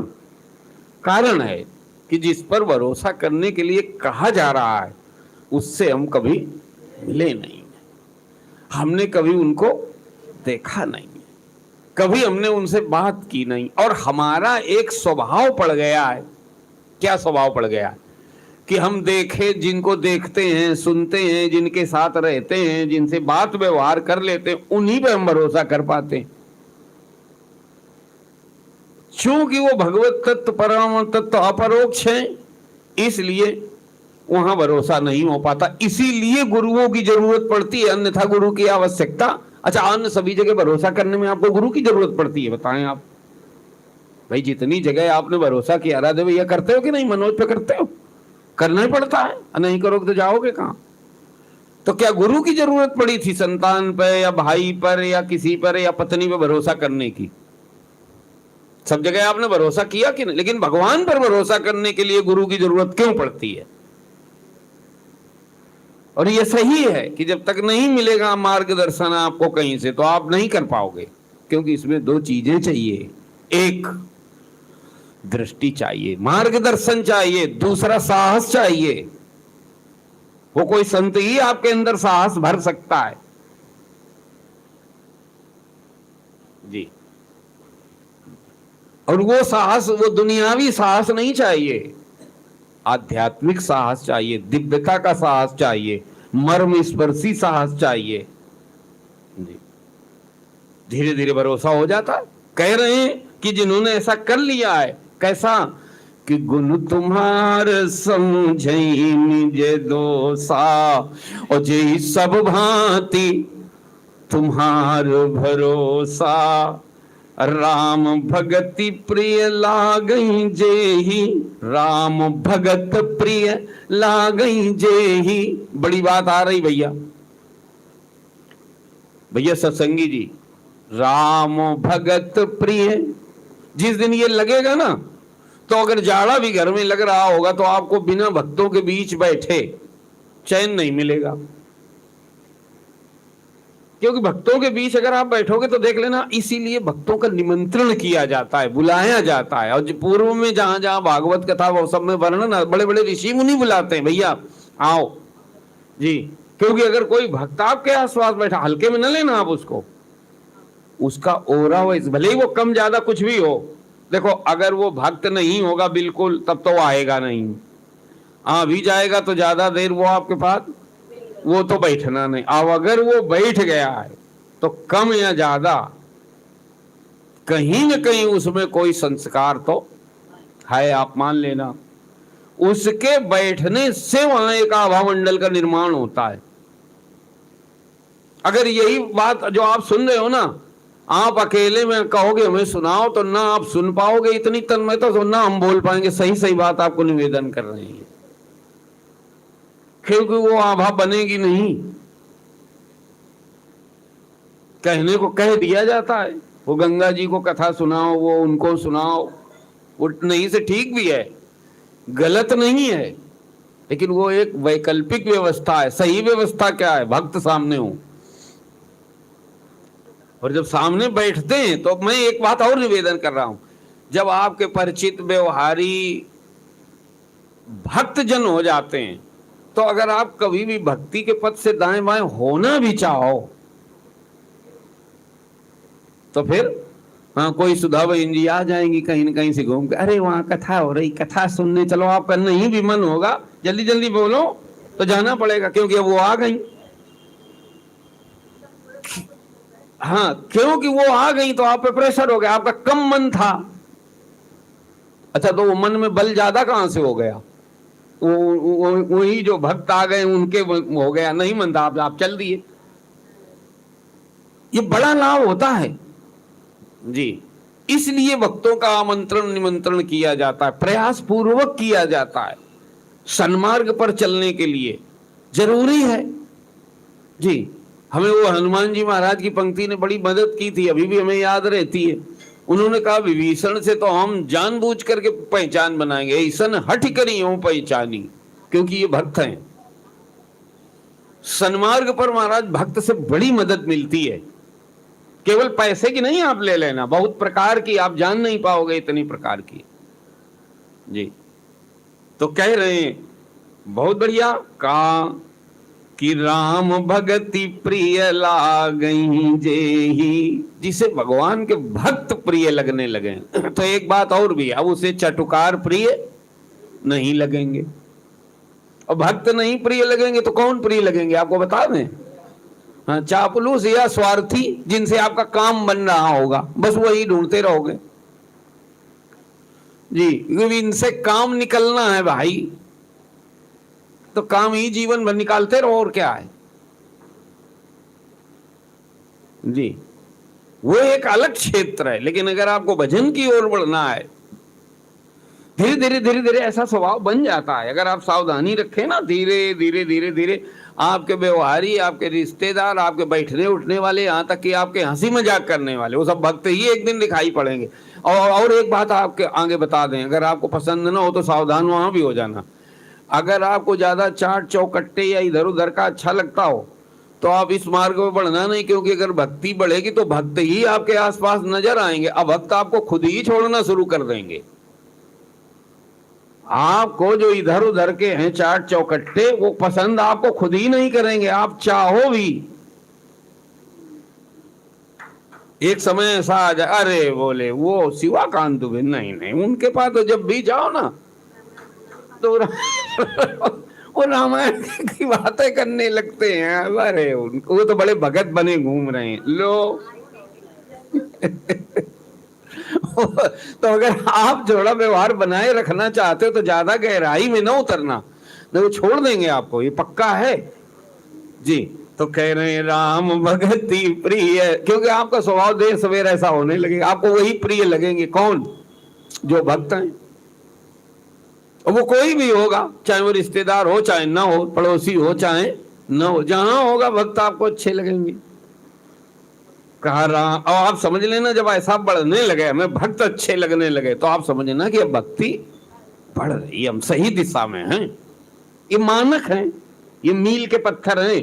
कारण है कि जिस पर भरोसा करने के लिए कहा जा रहा है उससे हम कभी मिले नहीं, हमने कभी उनको देखा नहीं, कभी हमने उनसे बात की नहीं, और हमारा एक स्वभाव पड़ गया है। क्या स्वभाव पड़ गया? कि हम देखे, जिनको देखते हैं, सुनते हैं, जिनके साथ रहते हैं, जिनसे बात व्यवहार कर लेते हैं, उन्हीं पे हम भरोसा कर पाते हैं। क्योंकि वो भगवत तत्व, परम तत्व अपरोक्ष है, इसलिए वहां भरोसा नहीं हो पाता। इसीलिए गुरुओं की जरूरत पड़ती है, अन्यथा गुरु की आवश्यकता। अच्छा, अन्य सभी जगह भरोसा करने में आपको गुरु की जरूरत पड़ती है? बताएं आप भाई, जितनी जगह आपने भरोसा किया, राधे भैया करते हो कि नहीं? मनोज पे करते हो? करना ही पड़ता है, नहीं करोगे तो जाओगे कहां? तो क्या गुरु की जरूरत पड़ी थी संतान पर या भाई पर या किसी पर या पत्नी पर भरोसा करने की? सब जगह आपने भरोसा किया कि नहीं? लेकिन भगवान पर भरोसा करने के लिए गुरु की जरूरत क्यों पड़ती है? और ये सही है कि जब तक नहीं मिलेगा मार्गदर्शन आपको कहीं से, तो आप नहीं कर पाओगे, क्योंकि इसमें दो चीजें चाहिए। एक दृष्टि चाहिए, मार्गदर्शन चाहिए, दूसरा साहस चाहिए। वो कोई संत ही आपके अंदर साहस भर सकता है जी। और वो साहस, वो दुनियावी साहस नहीं चाहिए, आध्यात्मिक साहस चाहिए, दिव्यता का साहस चाहिए, मर्म स्पर्शी साहस चाहिए जी। धीरे धीरे भरोसा हो जाता है। कह रहे हैं कि जिन्होंने ऐसा कर लिया है, कैसा कि गुण तुम्हार समझई निज दोसा, और जे सब भांति तुम्हार भरोसा, राम भगति प्रिय लागई जेहि, राम भगत प्रिय लागई जेहि। बड़ी बात आ रही भैया, भैया सत्संगी जी, राम भगत प्रिय, जिस दिन ये लगेगा ना, तो अगर जाड़ा भी घर में लग रहा होगा तो आपको बिना भक्तों के बीच बैठे चैन नहीं मिलेगा। क्योंकि भक्तों के बीच अगर आप बैठोगे तो देख लेना, इसीलिए भक्तों का निमंत्रण किया जाता है, बुलाया जाता है। और पूर्व में जहां जहां भागवत कथा वो सब में वर्णन, बड़े बड़े ऋषि मुनि बुलाते हैं, भैया आओ जी। क्योंकि अगर कोई भक्त आपके आसपास बैठा, हल्के में न लेना आप उसको, उसका ओरा वो, भले ही वो कम ज्यादा कुछ भी हो। देखो, अगर वो भक्त नहीं होगा बिल्कुल, तब तो वो आएगा नहीं, आ भी जाएगा तो ज्यादा देर वो आपके पास, वो तो बैठना नहीं। अब अगर वो बैठ गया है तो कम या ज्यादा कहीं न कहीं उसमें कोई संस्कार तो है, आप मान लेना। उसके बैठने से वहां एक आभा मंडल का निर्माण होता है। अगर यही बात जो आप सुन रहे हो ना, आप अकेले में कहोगे हमें सुनाओ, तो ना आप सुन पाओगे इतनी तन्मयता से, ना हम बोल पाएंगे सही सही बात आपको निवेदन कर रहे हैं, क्योंकि वो आभा बनेगी नहीं। कहने को कह दिया जाता है, वो गंगा जी को कथा सुनाओ, वो उनको सुनाओ, वो नहीं से ठीक भी है, गलत नहीं है, लेकिन वो एक वैकल्पिक व्यवस्था है। सही व्यवस्था क्या है? भक्त सामने हो, और जब सामने बैठते हैं तो मैं एक बात और निवेदन कर रहा हूं, जब आपके परिचित व्यवहारी भक्त जन हो जाते हैं, तो अगर आप कभी भी भक्ति के पथ से दाएं बाएं होना भी चाहो, तो फिर हाँ, कोई सुधा बहन जी आ जाएंगी कहीं न कहीं से घूम के, अरे वहां कथा हो रही, कथा सुनने चलो। आपका नहीं भी मन होगा, जल्दी जल्दी बोलो तो जाना पड़ेगा, क्योंकि अब वो आ गई। हाँ, क्योंकि वो आ गई तो आप पे प्रेशर हो गया, आपका कम मन था। अच्छा, तो वो मन में बल ज्यादा कहां से हो गया? वही जो भक्त आ गए उनके हो गया, नहीं मन था, आप चल दिए। ये बड़ा लाभ होता है जी। इसलिए भक्तों का आमंत्रण निमंत्रण किया जाता है, प्रयास पूर्वक किया जाता है, सन्मार्ग पर चलने के लिए जरूरी है जी। हमें वो हनुमान जी महाराज की पंक्ति ने बड़ी मदद की थी, अभी भी हमें याद रहती है। उन्होंने कहा, विभीषण से तो हम जानबूझ करके पहचान बनाएंगे, ऐसन हठ करी हो पहचानी, क्योंकि ये भक्त हैं। सन्मार्ग पर महाराज भक्त से बड़ी मदद मिलती है, केवल पैसे की नहीं, आप ले लेना, बहुत प्रकार की, आप जान नहीं पाओगे इतनी प्रकार की जी। तो कह रहे हैं बहुत बढ़िया का कि राम भगति प्रिय लागई जेही, जिसे भगवान के भक्त प्रिय लगने लगे। तो एक बात और भी, अब उसे चटुकार प्रिय नहीं लगेंगे, और भक्त नहीं प्रिय लगेंगे तो कौन प्रिय लगेंगे आपको बता दें? हाँ, चापलूस या स्वार्थी, जिनसे आपका काम बन रहा होगा, बस वही ढूंढते रहोगे जी, क्योंकि इनसे काम निकलना है भाई, तो काम ही जीवन भर निकालते रहो, और क्या है जी। वो एक अलग क्षेत्र है, लेकिन अगर आपको भजन की ओर बढ़ना है, धीरे धीरे धीरे धीरे ऐसा स्वभाव बन जाता है। अगर आप सावधानी रखें ना, धीरे धीरे धीरे धीरे आपके व्यवहारी, आपके रिश्तेदार, आपके बैठने उठने वाले, यहाँ तक कि आपके हंसी मजाक करने वाले, वो सब भक्त ही एक दिन दिखाई पड़ेंगे। और एक बात आपके आगे बता दें, अगर आपको पसंद ना हो तो सावधान वहां भी हो जाना। अगर आपको ज्यादा चाट चौकट्टे या इधर उधर का अच्छा लगता हो, तो आप इस मार्ग में बढ़ना नहीं, क्योंकि अगर भक्ति बढ़ेगी तो भक्त ही आपके आसपास नजर आएंगे, अब भक्त आपको खुद ही छोड़ना शुरू कर देंगे। आपको जो इधर उधर के हैं चाट चौकट्टे, वो पसंद आपको खुद ही नहीं करेंगे, आप चाहो भी। एक समय ऐसा आ जाए, अरे बोले वो शिवाकांत दुबे, नहीं नहीं, उनके पास तो जब भी जाओ ना तो वो रामायण की बातें करने लगते हैं। अरे वो तो बड़े भगत बने घूम रहे हैं लो। तो अगर आप थोड़ा व्यवहार बनाए रखना चाहते हो तो ज्यादा गहराई में ना उतरना, नहीं वो छोड़ देंगे आपको, ये पक्का है जी। तो कह रहे हैं राम भगति प्रिय, क्योंकि आपका स्वभाव देर सवेर ऐसा होने लगेगा, आपको वही प्रिय लगेंगे। कौन? जो भक्त हैं, और वो कोई भी होगा, चाहे वो रिश्तेदार हो चाहे ना हो, पड़ोसी हो चाहे ना हो, जहां होगा भक्त आपको अच्छे लगेंगे। कहा रहा, और आप समझ लेना जब ऐसा बढ़ने लगे, हमें भक्त अच्छे लगने लगे, तो आप समझना कि अब भक्ति बढ़ रही, हम सही दिशा में हैं। ये मानक हैं, ये मील के पत्थर हैं।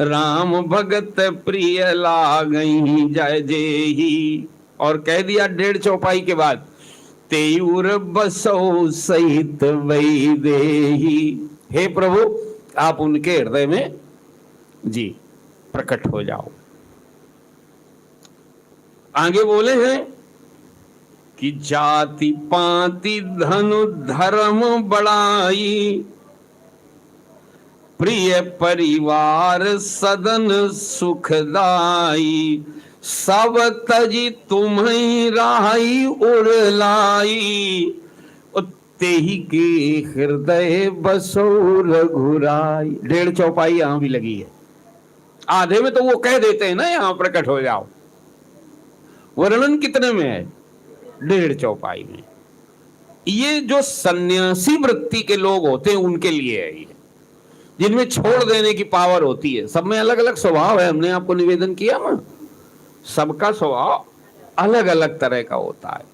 राम भगत प्रिय लागई जय जेही, और कह दिया 1.5 चौपाई के बाद, तेयूर बसो सहित वैदेही। हे प्रभु, आप उनके हृदय में जी प्रकट हो जाओ। आगे बोले हैं कि जाति पाति धनु धर्म बढ़ाई, प्रिय परिवार सदन सुखदाई, सब तजी तुम्हें राही उड़लाई। तेही के हृदय बसो रघुराई। 1.5 चौपाई यहां भी लगी है। आधे में तो वो कह देते हैं ना यहां प्रकट हो जाओ, वर्णन कितने में है? 1.5 चौपाई में। ये जो सन्यासी वृत्ति के लोग होते हैं उनके लिए है ये, जिनमें छोड़ देने की पावर होती है। सब में अलग अलग स्वभाव है, हमने आपको निवेदन किया ना, सबका स्वभाव अलग अलग तरह का होता है।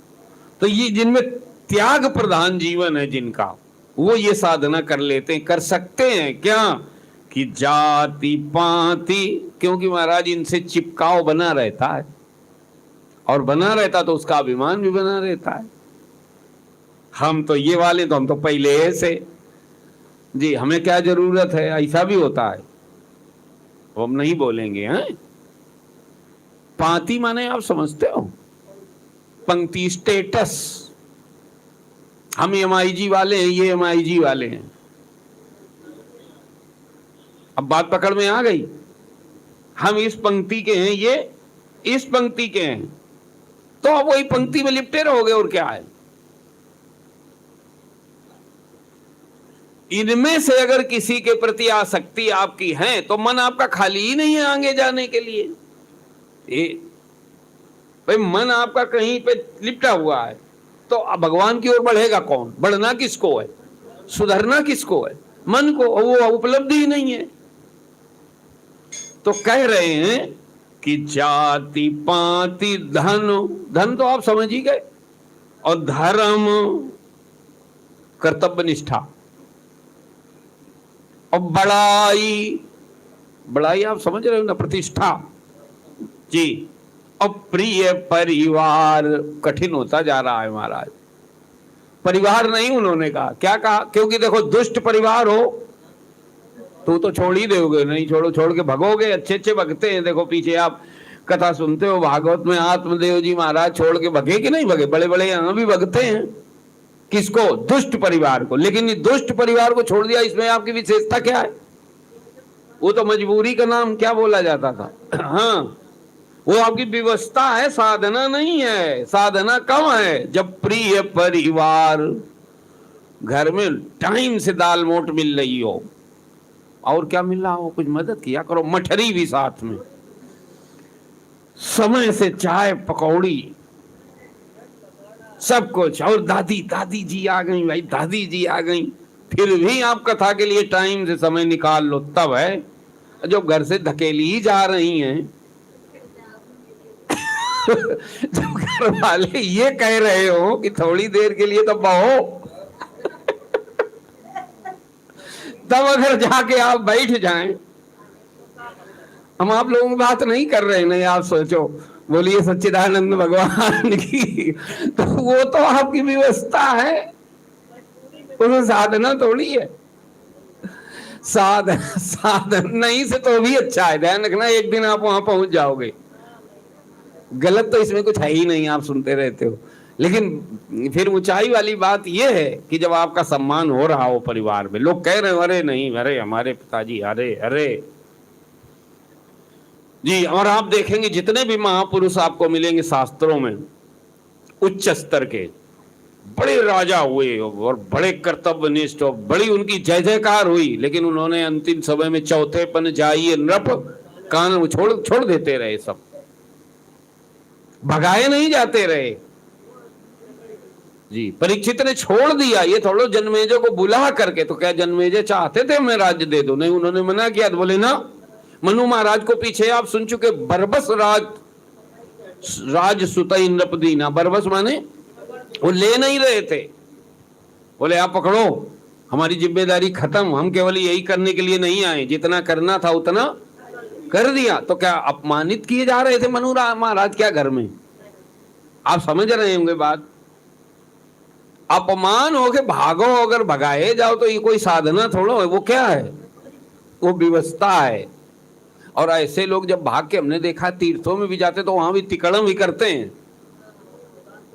तो ये जिनमें त्याग प्रधान जीवन है जिनका, वो ये साधना कर लेते हैं, कर सकते हैं। क्या कि जाति पाति, क्योंकि महाराज इनसे चिपकाव बना रहता है, और बना रहता तो उसका अभिमान भी बना रहता है। हम तो ये वाले, तो हम तो पहले से जी, हमें क्या जरूरत है, ऐसा भी होता है। वो हम नहीं बोलेंगे। हैं पाती माने आप समझते हो, पंक्ति, स्टेटस। हम MIG वाले हैं, ये MIG वाले हैं। अब बात पकड़ में आ गई। हम इस पंक्ति के हैं, ये इस पंक्ति के हैं, तो आप वही पंक्ति में लिपटे रहोगे, और क्या है। इनमें से अगर किसी के प्रति आसक्ति आपकी है तो मन आपका खाली ही नहीं है आगे जाने के लिए। भाई मन आपका कहीं पे लिपटा हुआ है, तो भगवान की ओर बढ़ेगा कौन? बढ़ना किसको है, सुधरना किसको है? मन को। वो उपलब्धि ही नहीं है। तो कह रहे हैं कि जाति पाति धन, धन तो आप समझ ही गए, और धर्म कर्तव्य निष्ठा, और बड़ाई, बड़ाई आप समझ रहे हो ना, प्रतिष्ठा जी, और प्रिय परिवार। कठिन होता जा रहा है महाराज। परिवार नहीं उन्होंने कहा, क्या कहा? क्योंकि देखो दुष्ट परिवार हो तो छोड़ ही दोगे, नहीं छोड़ के भगोगे। अच्छे अच्छे भगते हैं, देखो पीछे आप कथा सुनते हो भागवत में, आत्मदेव जी महाराज छोड़ के भगे कि नहीं भगे? बड़े बड़े यहां भी भगते हैं। किसको? दुष्ट परिवार को। लेकिन ये दुष्ट परिवार को छोड़ दिया, इसमें आपकी विशेषता क्या है? वो तो मजबूरी का नाम क्या बोला जाता था। हाँ, वो आपकी व्यवस्था है, साधना नहीं है। साधना कब है? जब प्रिय परिवार, घर में टाइम से दाल मोट मिल रही हो, और क्या मिल रहा हो, कुछ मदद किया करो, मठरी भी साथ में, समय से चाय पकौड़ी सब कुछ। और दादी जी आ गई, भाई दादी जी आ गई, फिर भी आप कथा के लिए टाइम से समय निकाल लो, तब है। जो घर से धकेली ही जा रही हैं जो घर वाले ये कह रहे हो कि थोड़ी देर के लिए तो बहो, तब अगर जाके आप बैठ जाएं। हम आप लोगों की बात नहीं कर रहे, नहीं आप सोचो, बोलिए सच्चिदानंद भगवान की। तो वो तो आपकी व्यवस्था है, उसमें साधना थोड़ी है। साधन नहीं से तो भी अच्छा है। ध्यान रखना, एक दिन आप वहां पहुंच जाओगे। गलत तो इसमें कुछ है ही नहीं, आप सुनते रहते हो। लेकिन फिर ऊंचाई वाली बात यह है कि जब आपका सम्मान हो रहा हो परिवार में, लोग कह रहे हो अरे नहीं, अरे हमारे पिताजी, अरे अरे जी। और आप देखेंगे जितने भी महापुरुष आपको मिलेंगे शास्त्रों में, उच्च स्तर के बड़े राजा हुए और बड़े कर्तव्यनिष्ठ और बड़ी उनकी जय जयकार हुई, लेकिन उन्होंने अंतिम समय में चौथेपन जाइए नृप कान छोड़ देते रहे। सब भगाए नहीं जाते रहे जी। परीक्षित ने छोड़ दिया, ये थोड़ा जन्मेजय को बुला करके। तो क्या जन्मेजय चाहते थे मैं राज्य दे दो? नहीं, उन्होंने मना किया। तो बोले ना, मनु महाराज को पीछे आप सुन चुके, बरबस राज सुतई नृपदीना। बरबस माने वो ले नहीं रहे थे, बोले आप पकड़ो, हमारी जिम्मेदारी खत्म, हम केवल यही करने के लिए नहीं आए, जितना करना था उतना कर दिया। तो क्या अपमानित किए जा रहे थे मनु महाराज क्या घर में? आप समझ रहे होंगे बात। अपमान हो के भागो, अगर भगाए जाओ तो ये कोई साधना थोड़ा है, वो क्या है? वो व्यवस्था है। और ऐसे लोग जब भाग के, हमने देखा तीर्थों में भी जाते तो वहां भी तिकड़म भी करते हैं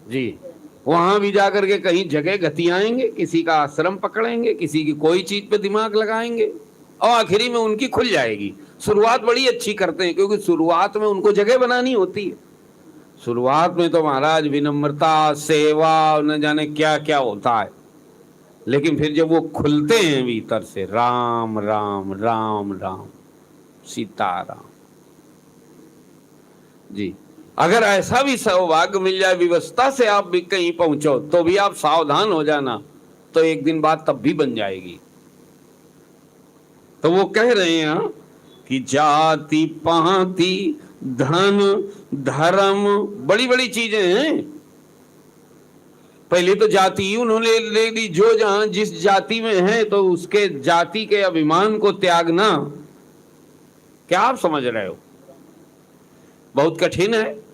जी। वहां भी जाकर के कहीं जगह गतियाएंगे, किसी का आश्रम पकड़ेंगे, किसी की कोई चीज पे दिमाग लगाएंगे, और आखिरी में उनकी खुल जाएगी। शुरुआत बड़ी अच्छी करते हैं, क्योंकि शुरुआत में उनको जगह बनानी होती है। शुरुआत में तो महाराज विनम्रता, सेवा, न जाने क्या क्या होता है। लेकिन फिर जब वो खुलते हैं भीतर से, राम राम राम राम सीताराम जी। अगर ऐसा भी सौभाग्य मिल जाए विवस्था से आप भी कहीं पहुंचो, तो भी आप सावधान हो जाना, तो एक दिन बाद तब भी बन जाएगी। तो वो कह रहे हैं कि जाति पाति धन धर्म बड़ी बड़ी चीजें हैं। पहले तो जाति उन्होंने ले ली, जो जहां जिस जाति में है तो उसके जाति के अभिमान को त्यागना, क्या आप समझ रहे हो, बहुत कठिन है।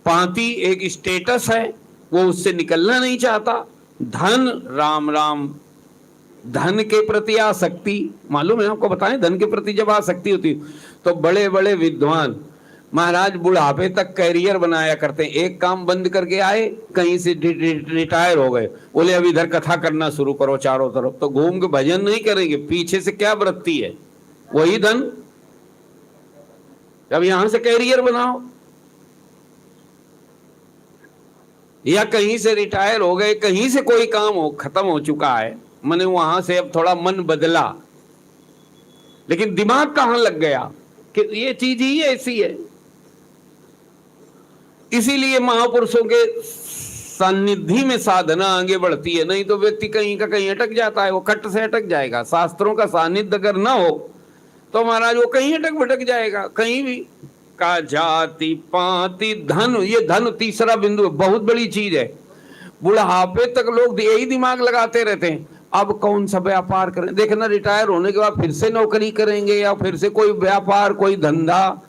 पाति एक स्टेटस है, वो उससे निकलना नहीं चाहता। धन, राम राम, धन के प्रति आसक्ति, मालूम है आपको, बताएं, धन के प्रति जब आसक्ति होती तो बड़े बड़े विद्वान महाराज बुढ़ापे तक कैरियर बनाया करते हैं। एक काम बंद करके आए, कहीं से रिटायर हो गए, बोले अब इधर कथा करना शुरू करो चारों तरफ, तो घूम के भजन नहीं करेंगे, पीछे से क्या वृत्ति है, वही धन। अब यहां से कैरियर बनाओ, या कहीं से रिटायर हो गए, कहीं से कोई काम हो खत्म हो चुका है, मैंने वहां से अब थोड़ा मन बदला, लेकिन दिमाग कहां लग गया कि ये चीज ही ऐसी है। इसीलिए महापुरुषों के सानिध्य में साधना आगे बढ़ती है, नहीं तो व्यक्ति कहीं का कहीं अटक जाता है, वो कट से अटक जाएगा। शास्त्रों का सानिध्य अगर ना हो तो महाराज वो कहीं अटक भटक जाएगा, कहीं भी। का जाति पाति धन, ये धन तीसरा बिंदु बहुत बड़ी चीज है। बुढ़ापे तक लोग यही दिमाग लगाते रहते हैं, अब कौन सा व्यापार करें। देखना रिटायर होने के बाद फिर से नौकरी करेंगे, या फिर से कोई व्यापार कोई धंधा,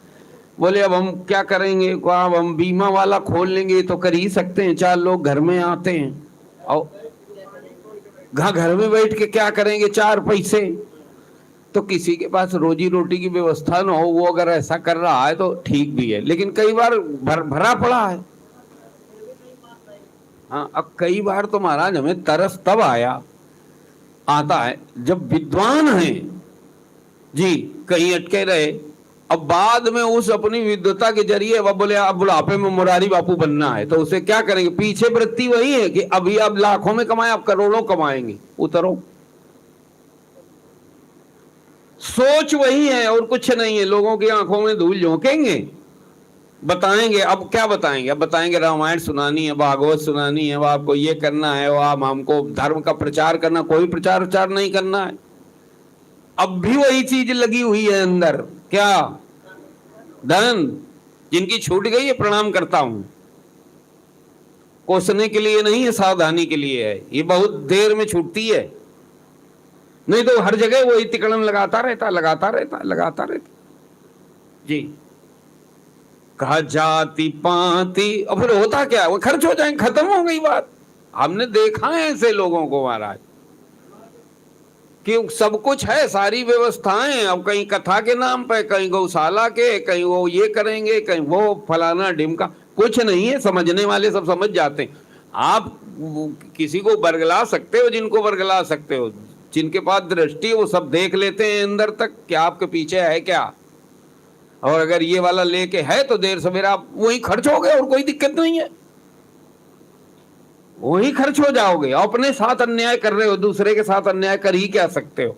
बोले अब हम क्या करेंगे, अब हम बीमा वाला खोल लेंगे, तो कर ही सकते हैं, 4 लोग घर में आते हैं, और घर में बैठ के क्या करेंगे 4 पैसे। तो किसी के पास रोजी रोटी की व्यवस्था ना हो, वो अगर ऐसा कर रहा है तो ठीक भी है, लेकिन कई बार भरा पड़ा है। हाँ, अब कई बार तो महाराज हमें तरस तब आता है जब विद्वान हैं जी, कहीं अटके रहे, अब बाद में उस अपनी विद्वता के जरिए अब बोले अब बुढ़ापे में मुरारी बापू बनना है, तो उसे क्या करेंगे, पीछे वृत्ति वही है कि अभी अब लाखों में कमाए, अब करोड़ों कमाएंगे, उतरो। सोच वही है और कुछ नहीं है। लोगों की आंखों में धूल झोंकेंगे, बताएंगे, अब क्या बताएंगे, अब बताएंगे रामायण सुनानी है, भागवत सुनानी है, वो आपको ये करना है, वो आप हमको धर्म का प्रचार करना, कोई प्रचार प्रचार नहीं करना है। अब भी वही चीज लगी हुई है अंदर, क्या, धन। जिनकी छूट गई है प्रणाम करता हूं, कोसने के लिए नहीं है, सावधानी के लिए है, ये बहुत देर में छूटती है, नहीं तो हर जगह वही तिकड़म लगाता रहता जी। कहा जाति पाति, और फिर होता क्या, वो खर्च हो जाए, खत्म हो गई बात। हमने देखा है ऐसे लोगों को महाराज, कि सब कुछ है, सारी व्यवस्थाएं, अब कहीं कथा के नाम पे, कहीं गौशाला के, कहीं वो ये करेंगे, कहीं वो फलाना ढिमका, कुछ नहीं है। समझने वाले सब समझ जाते हैं। आप किसी को बरगला सकते हो, जिनको बरगला सकते हो, जिनके पास दृष्टि है वो सब देख लेते हैं अंदर तक कि आपके पीछे है क्या, और अगर ये वाला लेके है तो देर सवेरा आप वही खर्च हो गए, और कोई दिक्कत नहीं है, वही खर्च हो जाओगे। अपने साथ अन्याय कर रहे हो, दूसरे के साथ अन्याय कर ही क्या सकते हो।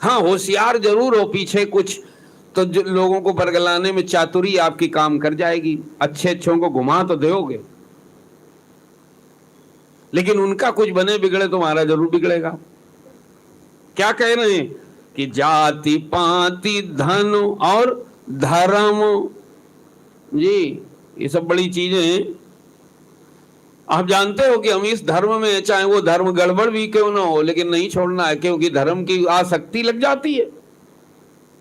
हाँ, होशियार जरूर हो, पीछे कुछ तो लोगों को बरगलाने में चातुरी आपकी काम कर जाएगी, अच्छे अच्छों को घुमा तो दोगे, लेकिन उनका कुछ बने बिगड़े तो हमारा जरूर बिगड़ेगा। क्या कह रहे हैं कि जाति पाति धन और धर्म जी, ये सब बड़ी चीजें हैं। आप जानते हो कि हम इस धर्म में, चाहे वो धर्म गड़बड़ भी क्यों ना हो, लेकिन नहीं छोड़ना है, क्योंकि धर्म की आसक्ति लग जाती है।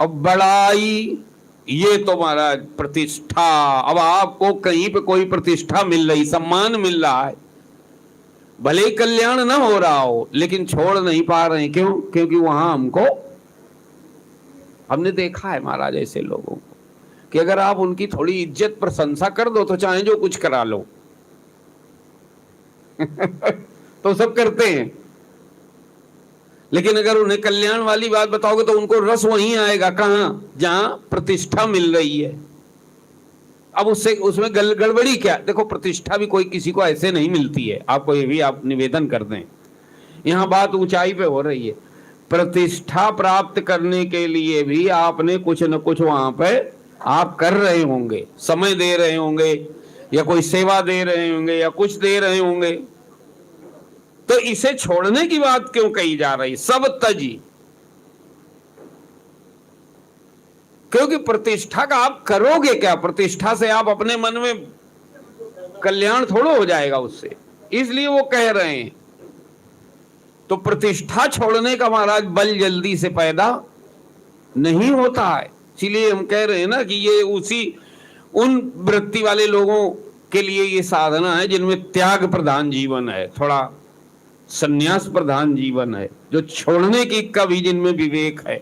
अब बड़ाई, ये तो महाराज प्रतिष्ठा, अब आपको कहीं पे कोई प्रतिष्ठा मिल रही, सम्मान मिल रहा है, भले ही कल्याण ना हो रहा हो, लेकिन छोड़ नहीं पा रहे हैं। क्यों? क्योंकि वहां हमने देखा है महाराज ऐसे लोगों को कि अगर आप उनकी थोड़ी इज्जत प्रशंसा कर दो तो चाहे जो कुछ करा लो तो सब करते हैं, लेकिन अगर उन्हें कल्याण वाली बात बताओगे तो उनको रस वहीं आएगा, कहां, जहां प्रतिष्ठा मिल रही है। अब उससे उसमें गड़बड़ी क्या? देखो, प्रतिष्ठा भी कोई किसी को ऐसे नहीं मिलती है, आपको ये भी आप निवेदन कर दें। यहाँ बात ऊंचाई पे हो रही है। प्रतिष्ठा प्राप्त करने के लिए भी आपने कुछ न कुछ वहां पे आप कर रहे होंगे, समय दे रहे होंगे, या कोई सेवा दे रहे होंगे, या कुछ दे रहे होंगे। तो इसे छोड़ने की बात क्यों कही जा रही? सब तजी, क्योंकि प्रतिष्ठा का आप करोगे क्या? प्रतिष्ठा से आप अपने मन में कल्याण थोड़ा हो जाएगा उससे, इसलिए वो कह रहे हैं। तो प्रतिष्ठा छोड़ने का महाराज बल जल्दी से पैदा नहीं होता है। इसीलिए हम कह रहे हैं ना कि ये उन वृत्ति वाले लोगों के लिए ये साधना है जिनमें त्याग प्रधान जीवन है, थोड़ा संन्यास प्रधान जीवन है, जो छोड़ने की का भी जिनमें विवेक है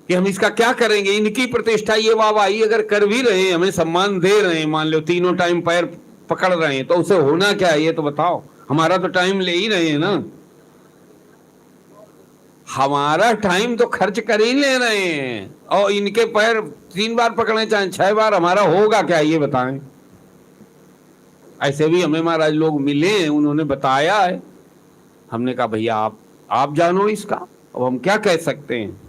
कि हम इसका क्या करेंगे। इनकी प्रतिष्ठा, ये वाहवाही अगर कर भी रहे हैं, हमें सम्मान दे रहे हैं, मान लो तीनों टाइम पैर पकड़ रहे हैं, तो उसे होना क्या है ये तो बताओ। हमारा तो टाइम ले ही रहे हैं ना, हमारा टाइम तो खर्च कर ही ले रहे हैं, और इनके पैर 3 बार पकड़े चाहे 6 बार, हमारा होगा क्या ये बताएं। ऐसे भी हमें महाराज लोग मिले हैं, उन्होंने बताया है, हमने कहा भैया आप जानो इसका, अब हम क्या कह सकते हैं।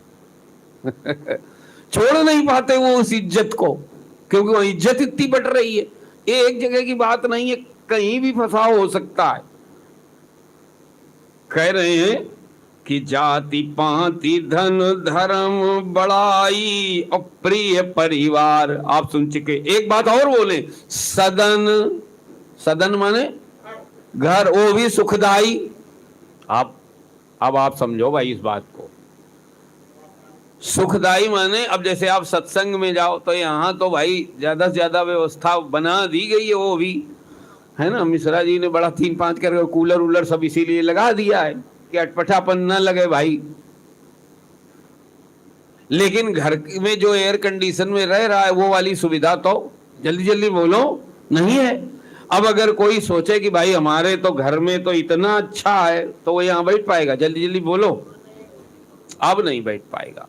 छोड़ नहीं पाते वो उस इज्जत को, क्योंकि वो इज्जत इतनी बढ़ रही है। ये एक जगह की बात नहीं है, कहीं भी फंसाव हो सकता है। कह रहे हैं कि जाति पाति धन धर्म बड़ाई और प्रिय परिवार, आप सुन चुके। एक बात और बोले, सदन माने घर, वो भी सुखदाई। अब आप समझो भाई इस बात को। सुखदाई माने, अब जैसे आप सत्संग में जाओ तो यहाँ तो भाई ज्यादा से ज्यादा व्यवस्था बना दी गई है, वो भी है ना। मिश्रा जी ने बड़ा 3-5 करके कूलर वूलर सब इसीलिए लगा दिया है कि अटपटापन न लगे भाई। लेकिन घर में जो एयर कंडीशन में रह रहा है वो वाली सुविधा तो जल्दी जल्दी बोलो नहीं है। अब अगर कोई सोचे कि भाई हमारे तो घर में तो इतना अच्छा है, तो वो यहाँ बैठ पाएगा? जल्दी जल्दी बोलो, अब नहीं बैठ पाएगा।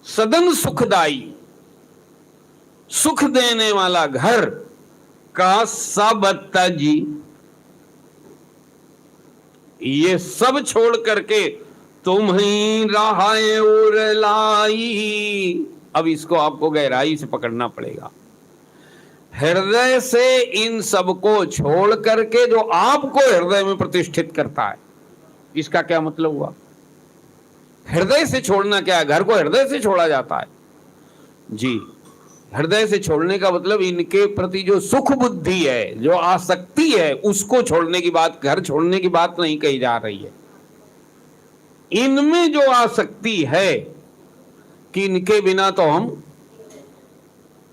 सदन सुखदाई, सुख देने वाला घर का सब तजी, ये सब छोड़ करके तुम ही रहाए और लाई। अब इसको आपको गहराई से पकड़ना पड़ेगा। हृदय से इन सबको छोड़ करके जो आपको हृदय में प्रतिष्ठित करता है, इसका क्या मतलब हुआ? हृदय से छोड़ना क्या है? घर को हृदय से छोड़ा जाता है जी। हृदय से छोड़ने का मतलब इनके प्रति जो सुख बुद्धि है, जो आसक्ति है, उसको छोड़ने की बात, घर छोड़ने की बात नहीं कही जा रही है। इनमें जो आसक्ति है कि इनके बिना तो हम,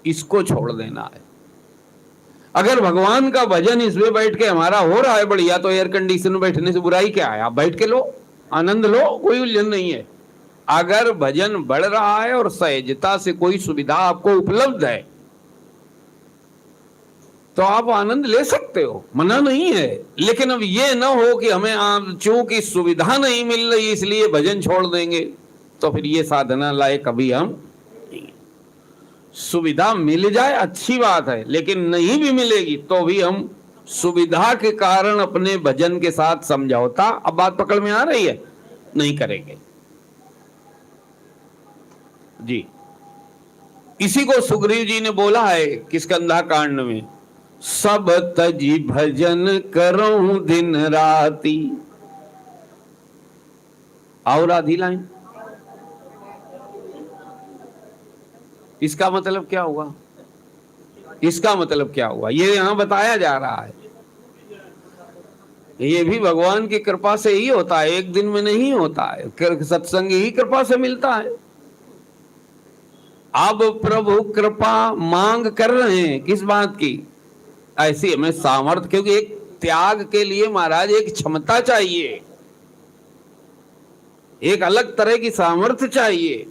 इसको छोड़ देना है। अगर भगवान का भजन इसमें बैठ के हमारा हो रहा है बढ़िया, तो एयर कंडीशन में बैठने से बुराई क्या है? आप बैठ के लो, आनंद लो, कोई उलझन नहीं है। अगर भजन बढ़ रहा है और सहजता से कोई सुविधा आपको उपलब्ध है, तो आप आनंद ले सकते हो, मना नहीं है। लेकिन अब ये ना हो कि हमें चूंकि सुविधा नहीं मिल रही इसलिए भजन छोड़ देंगे, तो फिर ये साधना लायक कभी हम। सुविधा मिल जाए अच्छी बात है, लेकिन नहीं भी मिलेगी तो भी हम सुविधा के कारण अपने भजन के साथ समझौता, अब बात पकड़ में आ रही है, नहीं करेंगे जी। इसी को सुग्रीव जी ने बोला है किष्किंधा कांड में, सब तजी भजन करूं दिन राती। और आधी लाइन, इसका मतलब क्या हुआ? इसका मतलब क्या हुआ ये यहां बताया जा रहा है। ये भी भगवान की कृपा से ही होता है, एक दिन में नहीं होता है। सत्संग ही कृपा से मिलता है। अब प्रभु कृपा मांग कर रहे हैं किस बात की? ऐसी हमें सामर्थ्य, क्योंकि एक त्याग के लिए महाराज एक क्षमता चाहिए, एक अलग तरह की सामर्थ्य चाहिए।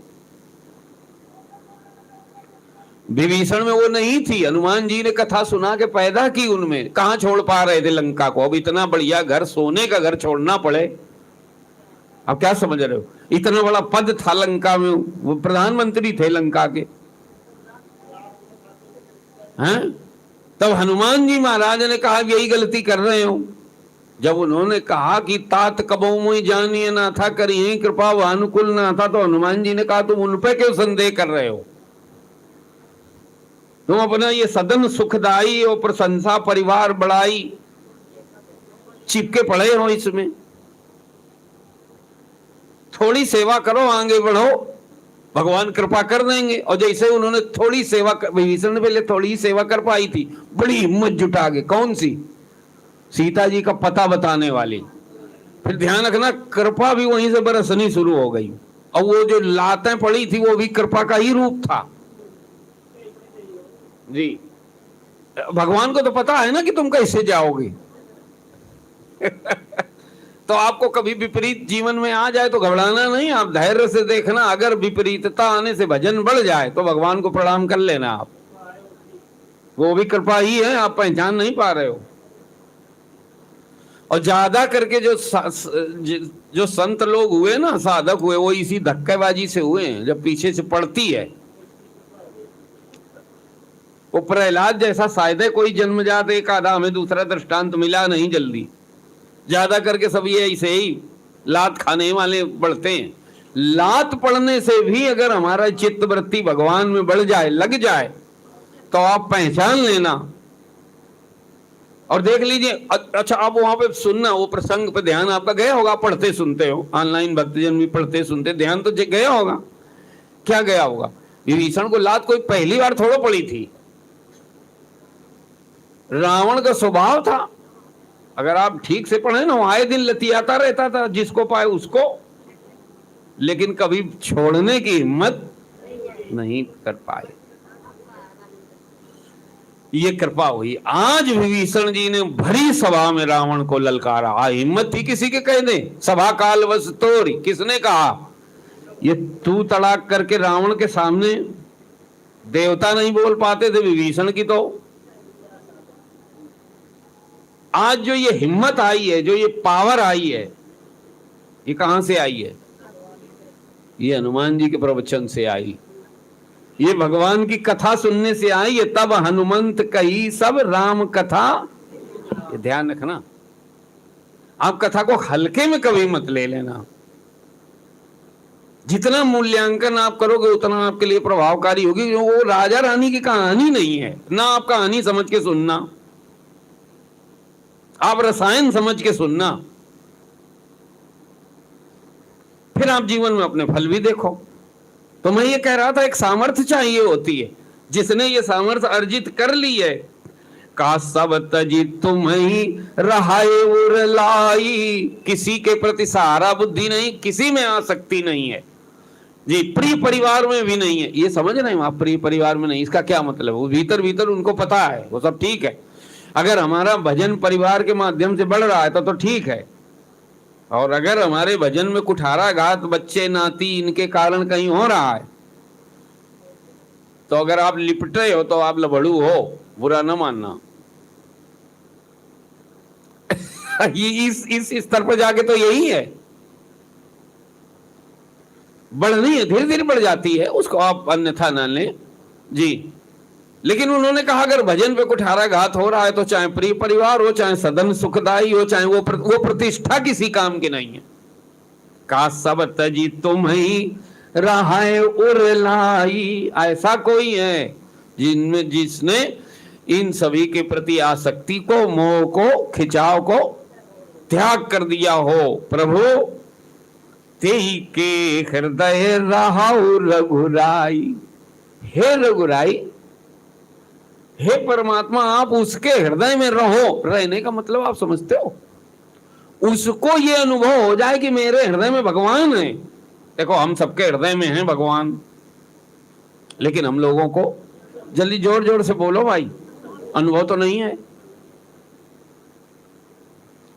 विभीषण में वो नहीं थी। हनुमान जी ने कथा सुना के पैदा की उनमें, कहां छोड़ पा रहे थे लंका को? अब इतना बढ़िया घर, सोने का घर छोड़ना पड़े, अब क्या समझ रहे हो? इतना बड़ा पद था लंका में, वो प्रधानमंत्री थे लंका के, हैं? तब हनुमान जी महाराज ने कहा यही गलती कर रहे हो। जब उन्होंने कहा कि तात कबो मुई जानिए ना था, करी कृपा वह अनुकूल ना था, तो हनुमान जी ने कहा तुम उन पे क्यों संदेह कर रहे हो? तुम अपना ये सदन सुखदाई और प्रशंसा परिवार बढ़ाई चिपके पड़े हो इसमें। थोड़ी सेवा करो, आगे बढ़ो, भगवान कृपा कर देंगे। और जैसे उन्होंने थोड़ी सेवा, विभीषण ने पहले थोड़ी ही सेवा कर पाई थी, बड़ी हिम्मत जुटा के, कौन सी? सीता जी का पता बताने वाली। फिर ध्यान रखना, कृपा भी वहीं से बरसनी शुरू हो गई। और वो जो लातें पड़ी थी वो भी कृपा का ही रूप था जी। भगवान को तो पता है ना कि तुम कैसे जाओगे। तो आपको कभी विपरीत जीवन में आ जाए तो घबराना नहीं, आप धैर्य से देखना। अगर विपरीतता आने से भजन बढ़ जाए तो भगवान को प्रणाम कर लेना आप, वो भी कृपा ही है, आप पहचान नहीं पा रहे हो। और ज्यादा करके जो संत लोग हुए ना, साधक हुए, वो इसी धक्केबाजी से हुए हैं, जब पीछे से पड़ती है। वो प्रहलाद जैसा शायद कोई जन्मजात एक आधा हमें दूसरा दृष्टांत मिला नहीं जल्दी। ज्यादा करके सब ये ऐसे ही लात खाने वाले बढ़ते हैं। लात पड़ने से भी अगर हमारा चित्त वृत्ति भगवान में बढ़ जाए, लग जाए, तो आप पहचान लेना और देख लीजिए। अच्छा, आप वहां पे सुनना, वो प्रसंग पे ध्यान आपका गया होगा, पढ़ते सुनते हो, ऑनलाइन भक्तजन भी पढ़ते सुनते, ध्यान तो गया होगा। क्या गया होगा? विभीषण को लात कोई पहली बार थोड़ा पड़ी थी, रावण का स्वभाव था। अगर आप ठीक से पढ़े ना, आए दिन लतियाता रहता था, जिसको पाए उसको, लेकिन कभी छोड़ने की हिम्मत नहीं कर पाए। ये कृपा हुई। आज विभीषण जी ने भरी सभा में रावण को ललकारा। हिम्मत थी किसी के कह दे, सभा काल वश तोरी, किसने कहा? ये तू तड़ाक करके रावण के सामने देवता नहीं बोल पाते थे, विभीषण की तो आज जो ये हिम्मत आई है, जो ये पावर आई है, ये कहां से आई है? ये हनुमान जी के प्रवचन से आई, ये भगवान की कथा सुनने से आई है। तब हनुमंत कही सब राम कथा। ये ध्यान रखना, आप कथा को हल्के में कभी मत ले लेना। जितना मूल्यांकन आप करोगे उतना आपके लिए प्रभावकारी होगी। वो राजा रानी की कहानी नहीं है ना, आप कहानी समझ के सुनना, आप रसायन समझ के सुनना, फिर आप जीवन में अपने फल भी देखो। तो मैं ये कह रहा था, एक सामर्थ्य चाहिए होती है। जिसने ये सामर्थ्य अर्जित कर ली है, का सब तजी तुम्ही रहाए उर लाई, किसी के प्रति सहारा बुद्धि नहीं, किसी में आसक्ति नहीं है जी, प्रिय परिवार में भी नहीं है। ये समझ रहे हैं आप? प्रिय परिवार में नहीं, इसका क्या मतलब? वो भीतर भीतर उनको पता है, वो सब ठीक है। अगर हमारा भजन परिवार के माध्यम से बढ़ रहा है तो ठीक है, और अगर हमारे भजन में कुठाराघात बच्चे नाती इनके कारण कहीं हो रहा है, तो अगर आप लिपटे हो तो आप लबड़ू हो, बुरा न मानना। ये इस स्तर पर जाके तो यही है, बढ़नी है, धीरे धीरे बढ़ जाती है, उसको आप अन्यथा न लें जी। लेकिन उन्होंने कहा अगर भजन पे कुठाराघात हो रहा है तो चाहे प्रिय परिवार हो, चाहे सदन सुखदाई हो, चाहे वो प्रतिष्ठा किसी काम की नहीं है। का सब तजी तुम ही रहाए उर लाई, ऐसा कोई है जिनमें जिसने इन सभी के प्रति आसक्ति को, मोह को, खिंचाव को त्याग कर दिया हो। प्रभु तेई के हृदय रहाउ रघुराई। हे रघुराई, हे परमात्मा, आप उसके हृदय में रहो। रहने का मतलब आप समझते हो? उसको ये अनुभव हो जाए कि मेरे हृदय में भगवान है। देखो, हम सबके हृदय में हैं भगवान, लेकिन हम लोगों को, जल्दी जोर जोर से बोलो भाई, अनुभव तो नहीं है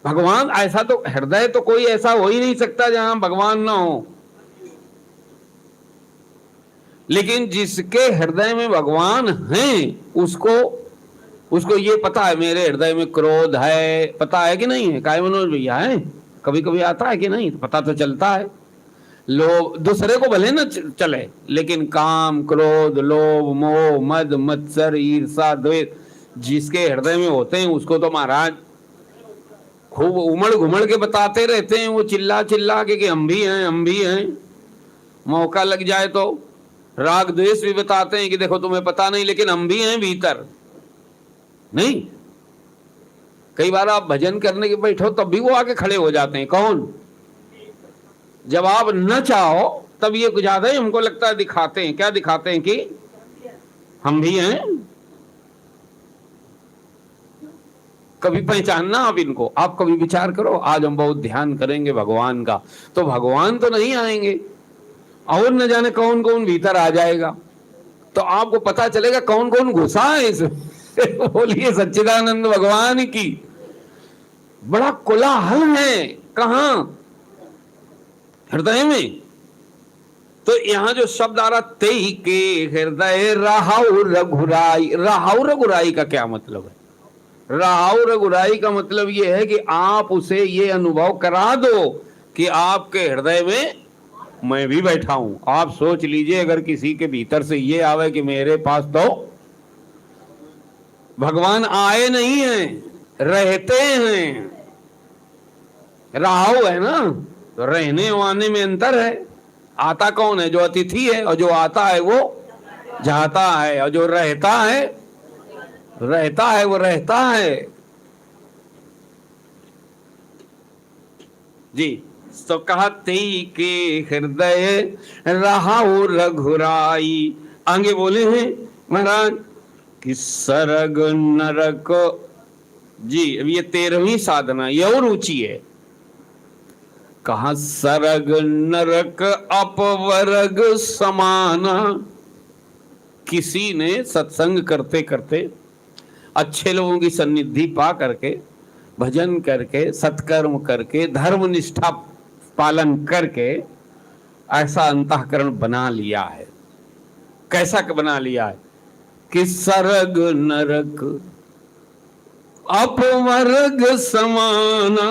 भगवान। ऐसा तो हृदय तो कोई ऐसा हो ही नहीं सकता जहां भगवान ना हो। लेकिन जिसके हृदय में भगवान हैं, उसको ये पता है मेरे हृदय में क्रोध है, पता है कि नहीं है? काय मनोज भैया है, कभी कभी आता है कि नहीं? पता तो चलता है। लोभ दूसरे को भले न चले, लेकिन काम, क्रोध, लोभ, मोह, मद, मत्सर, ईर्षा, द्वेष जिसके हृदय में होते हैं उसको तो महाराज खूब उमड़ घुमड़ के बताते रहते हैं, वो चिल्ला चिल्ला के कि हम भी हैं, हम भी हैं। मौका लग जाए तो राग द्वेष भी बताते हैं कि देखो तुम्हें पता नहीं, लेकिन हम भी हैं भीतर। नहीं, कई बार आप भजन करने के बैठो तब भी वो आके खड़े हो जाते हैं। कौन? जब आप न चाहो तब ये ज्यादा ही हमको लगता है दिखाते हैं। क्या दिखाते हैं? कि हम भी हैं। कभी पहचानना आप इनको, आप कभी विचार करो। आज हम बहुत ध्यान करेंगे भगवान का, तो भगवान तो नहीं आएंगे और न जाने कौन कौन भीतर आ जाएगा, तो आपको पता चलेगा कौन कौन घुसा है इसमें। बोलिए सच्चिदानंद भगवान की। बड़ा कोलाहल है। कहां? हृदय में। तो यहां जो शब्द आ रहा, तेई के हृदय रहाउ रघुराई। रहाउ रघुराई का क्या मतलब है? रहाउ रघुराई का मतलब यह है कि आप उसे ये अनुभव करा दो कि आपके हृदय में मैं भी बैठा हूं। आप सोच लीजिए, अगर किसी के भीतर से ये आवे कि मेरे पास तो भगवान आए नहीं हैं, रहते हैं। रहाउ है ना, तो रहने वाने में अंतर है। आता कौन है? जो अतिथि है, और जो आता है वो जाता है, और जो रहता है वो रहता है। जी, तो कहा तेई के हृदय रहाउ रघुराई। आगे बोले हैं महाराज कि सरग नरक। जी, अब ये 13वीं साधना, ये और ऊंची है। कहा सरग नरक अपवर्ग समाना। किसी ने सत्संग करते करते, अच्छे लोगों की सन्निधि पा करके, भजन करके, सत्कर्म करके, धर्म निष्ठा पालन करके ऐसा अंतःकरण बना लिया है। कैसा बना लिया है? कि सरग नरक अपवर्ग समाना,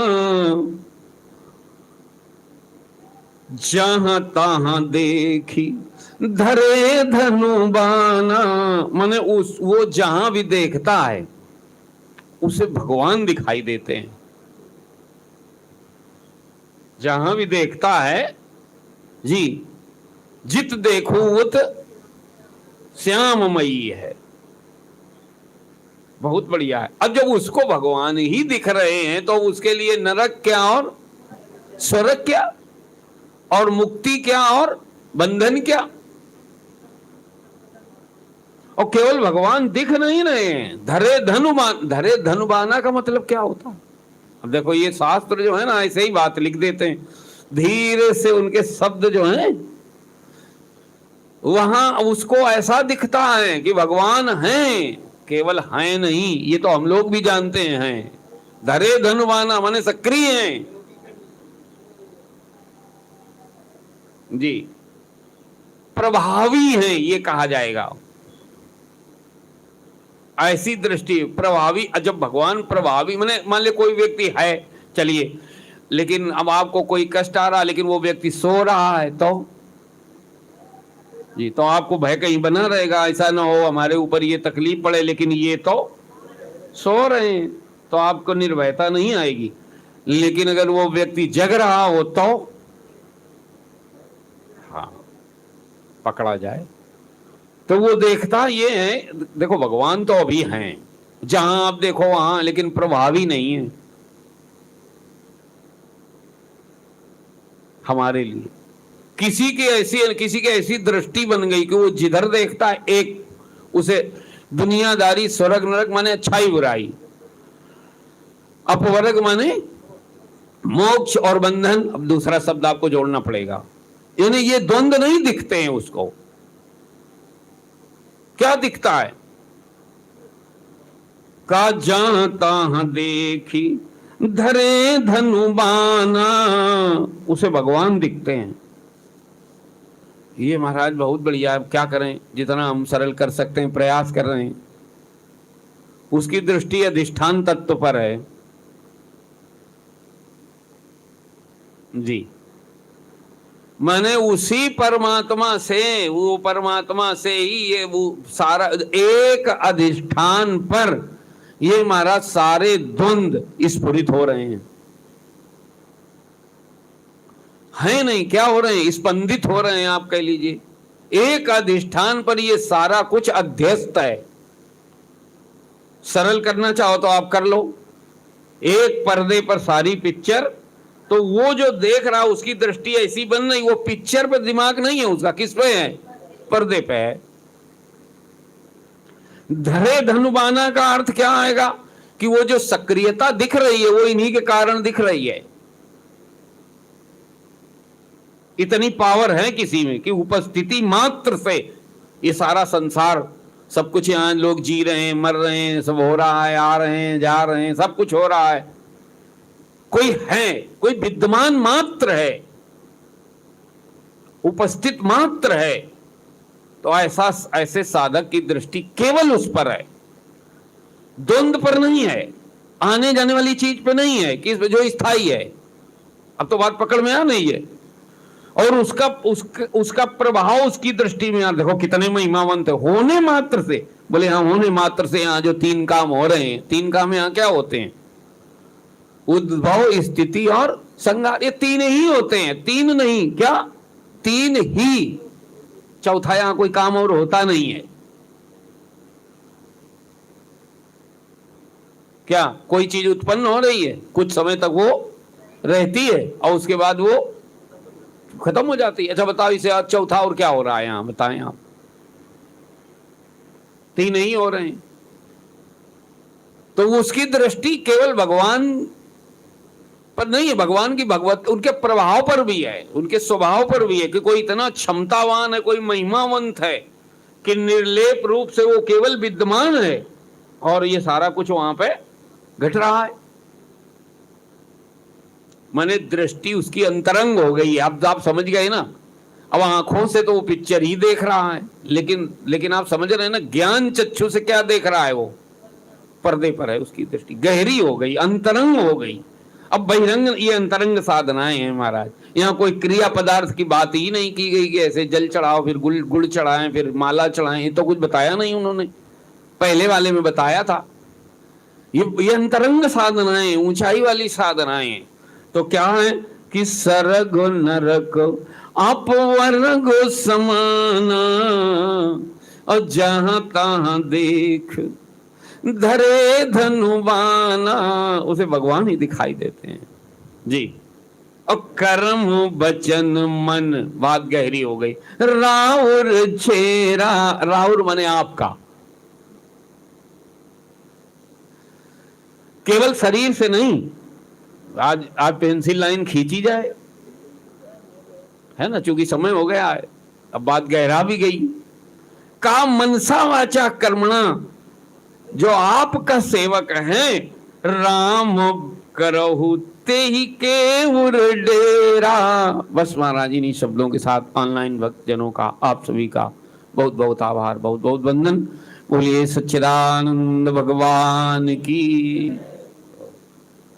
जहां तहां देखी धरे धनु बाना। माने वो जहां भी देखता है उसे भगवान दिखाई देते हैं। जहां भी देखता है, जी, जित देखो उत श्याममयी है। बहुत बढ़िया है। अब जब उसको भगवान ही दिख रहे हैं तो उसके लिए नरक क्या और स्वर्ग क्या, और मुक्ति क्या और बंधन क्या? और केवल भगवान दिख नहीं रहे हैं, धरे धनुबान। धरे धनुबाना का मतलब क्या होता है? अब देखो, ये शास्त्र जो है ना ऐसे ही बात लिख देते हैं, धीरे से उनके शब्द जो हैं वहां उसको ऐसा दिखता है कि भगवान हैं, केवल हैं नहीं, ये तो हम लोग भी जानते हैं। धरे धनुबाना माने सक्रिय हैं। जी, प्रभावी हैं ये कहा जाएगा। ऐसी दृष्टि प्रभावी। जब भगवान प्रभावी माने, मान ले कोई व्यक्ति है, चलिए, लेकिन अब आपको कोई कष्ट आ रहा, लेकिन वो व्यक्ति सो रहा है, तो जी, तो आपको भय कहीं बना रहेगा, ऐसा ना हो हमारे ऊपर ये तकलीफ पड़े, लेकिन ये तो सो रहे हैं, तो आपको निर्भयता नहीं आएगी। लेकिन अगर वो व्यक्ति जग रहा हो तो हाँ, पकड़ा जाए। तो वो देखता ये है, देखो भगवान तो अभी हैं, जहां आप देखो वहां, लेकिन प्रभावी नहीं है हमारे लिए। किसी की ऐसी दृष्टि बन गई कि वो जिधर देखता है एक उसे दुनियादारी, स्वर्ग नरक माने अच्छाई बुराई, अपवर्ग माने मोक्ष और बंधन। अब दूसरा शब्द आपको जोड़ना पड़ेगा, यानी ये द्वंद्व नहीं दिखते हैं उसको। क्या दिखता है? का जहां तहां देखी धरे धनुबाना, उसे भगवान दिखते हैं। ये महाराज बहुत बढ़िया है। क्या करें, जितना हम सरल कर सकते हैं प्रयास कर रहे हैं। उसकी दृष्टि अधिष्ठान तत्व पर है। जी, मैंने उसी परमात्मा से, वो परमात्मा से ही ये वो सारा एक अधिष्ठान पर ये हमारा सारे द्वंद्व स्फुरित हो रहे हैं। है नहीं, क्या हो रहे हैं? स्पंदित हो रहे हैं, आप कह लीजिए। एक अधिष्ठान पर ये सारा कुछ अध्यस्त है। सरल करना चाहो तो आप कर लो, एक पर्दे पर सारी पिक्चर, तो वो जो देख रहा उसकी दृष्टि ऐसी बन रही, वो पिक्चर पर दिमाग नहीं है उसका, किस पे है? पर्दे पे है। धरे धनुबाना का अर्थ क्या आएगा कि वो जो सक्रियता दिख रही है वो इन्हीं के कारण दिख रही है। इतनी पावर है किसी में कि उपस्थिति मात्र से ये सारा संसार, सब कुछ, यहां लोग जी रहे हैं, मर रहे हैं, सब हो रहा है, आ रहे हैं, जा रहे हैं, सब कुछ हो रहा है। कोई है, कोई विद्यमान मात्र है, उपस्थित मात्र है। तो ऐसे साधक की दृष्टि केवल उस पर है, द्वंद्व पर नहीं है, आने जाने वाली चीज पे नहीं है, कि जो स्थायी है। अब तो बात पकड़ में आ नहीं है। और उसका प्रभाव उसकी दृष्टि में, यार देखो कितने महिमावंत है, होने मात्र से। बोले हाँ, होने मात्र से यहाँ जो 3 काम हो रहे हैं, 3 काम यहाँ क्या होते हैं? उद्भव, स्थिति और संहार, ये 3 ही होते हैं। 3 नहीं, क्या 3 ही, चौथा यहां कोई काम और होता नहीं है। क्या कोई चीज उत्पन्न हो रही है, कुछ समय तक वो रहती है और उसके बाद वो खत्म हो जाती है। अच्छा बताओ, इसे आज चौथा और क्या हो रहा है यहां, बताएं आप। 3 ही हो रहे हैं। तो उसकी दृष्टि केवल भगवान पर नहीं है, भगवान की भगवत उनके प्रभाव पर भी है, उनके स्वभाव पर भी है कि कोई इतना क्षमतावान है, कोई महिमावंत है कि निर्लेप रूप से वो केवल विद्यमान है और ये सारा कुछ वहां पे घट रहा है। माने दृष्टि उसकी अंतरंग हो गई है। अब आप समझ गए ना। अब आंखों से तो वो पिक्चर ही देख रहा है, लेकिन आप समझ रहे हैं ना, ज्ञान चक्षु से क्या देख रहा है? वो पर्दे पर है, उसकी दृष्टि गहरी हो गई, अंतरंग हो गई। अब बहिरंग, ये अंतरंग साधनाएं हैं महाराज। यहाँ कोई क्रिया पदार्थ की बात ही नहीं की गई कि ऐसे जल चढ़ाओ, फिर गुड़ चढ़ाएं, फिर माला चढ़ाएं, तो कुछ बताया नहीं उन्होंने। पहले वाले में बताया था। ये अंतरंग साधनाएं, ऊंचाई वाली साधनाएं। तो क्या है कि सरग नरक अपवर्ग समाना, और जहां तहां देख धरे धनुबाना, उसे भगवान ही दिखाई देते हैं जी। और कर्म बचन मन, बात गहरी हो गई। राउर छेरा, राउर माने आपका, केवल शरीर से नहीं। आज पेंसिल लाइन खींची जाए, है ना, चूंकि समय हो गया है, अब बात गहरा भी गई। का मनसा वाचा कर्मणा, जो आपका सेवक है, राम करहु ते ही के उर डेरा। बस महाराज, इन्हीं शब्दों के साथ ऑनलाइन भक्तजनों का, आप सभी का बहुत बहुत आभार, बहुत बहुत वंदन। बोलिए सच्चिदानंद भगवान की।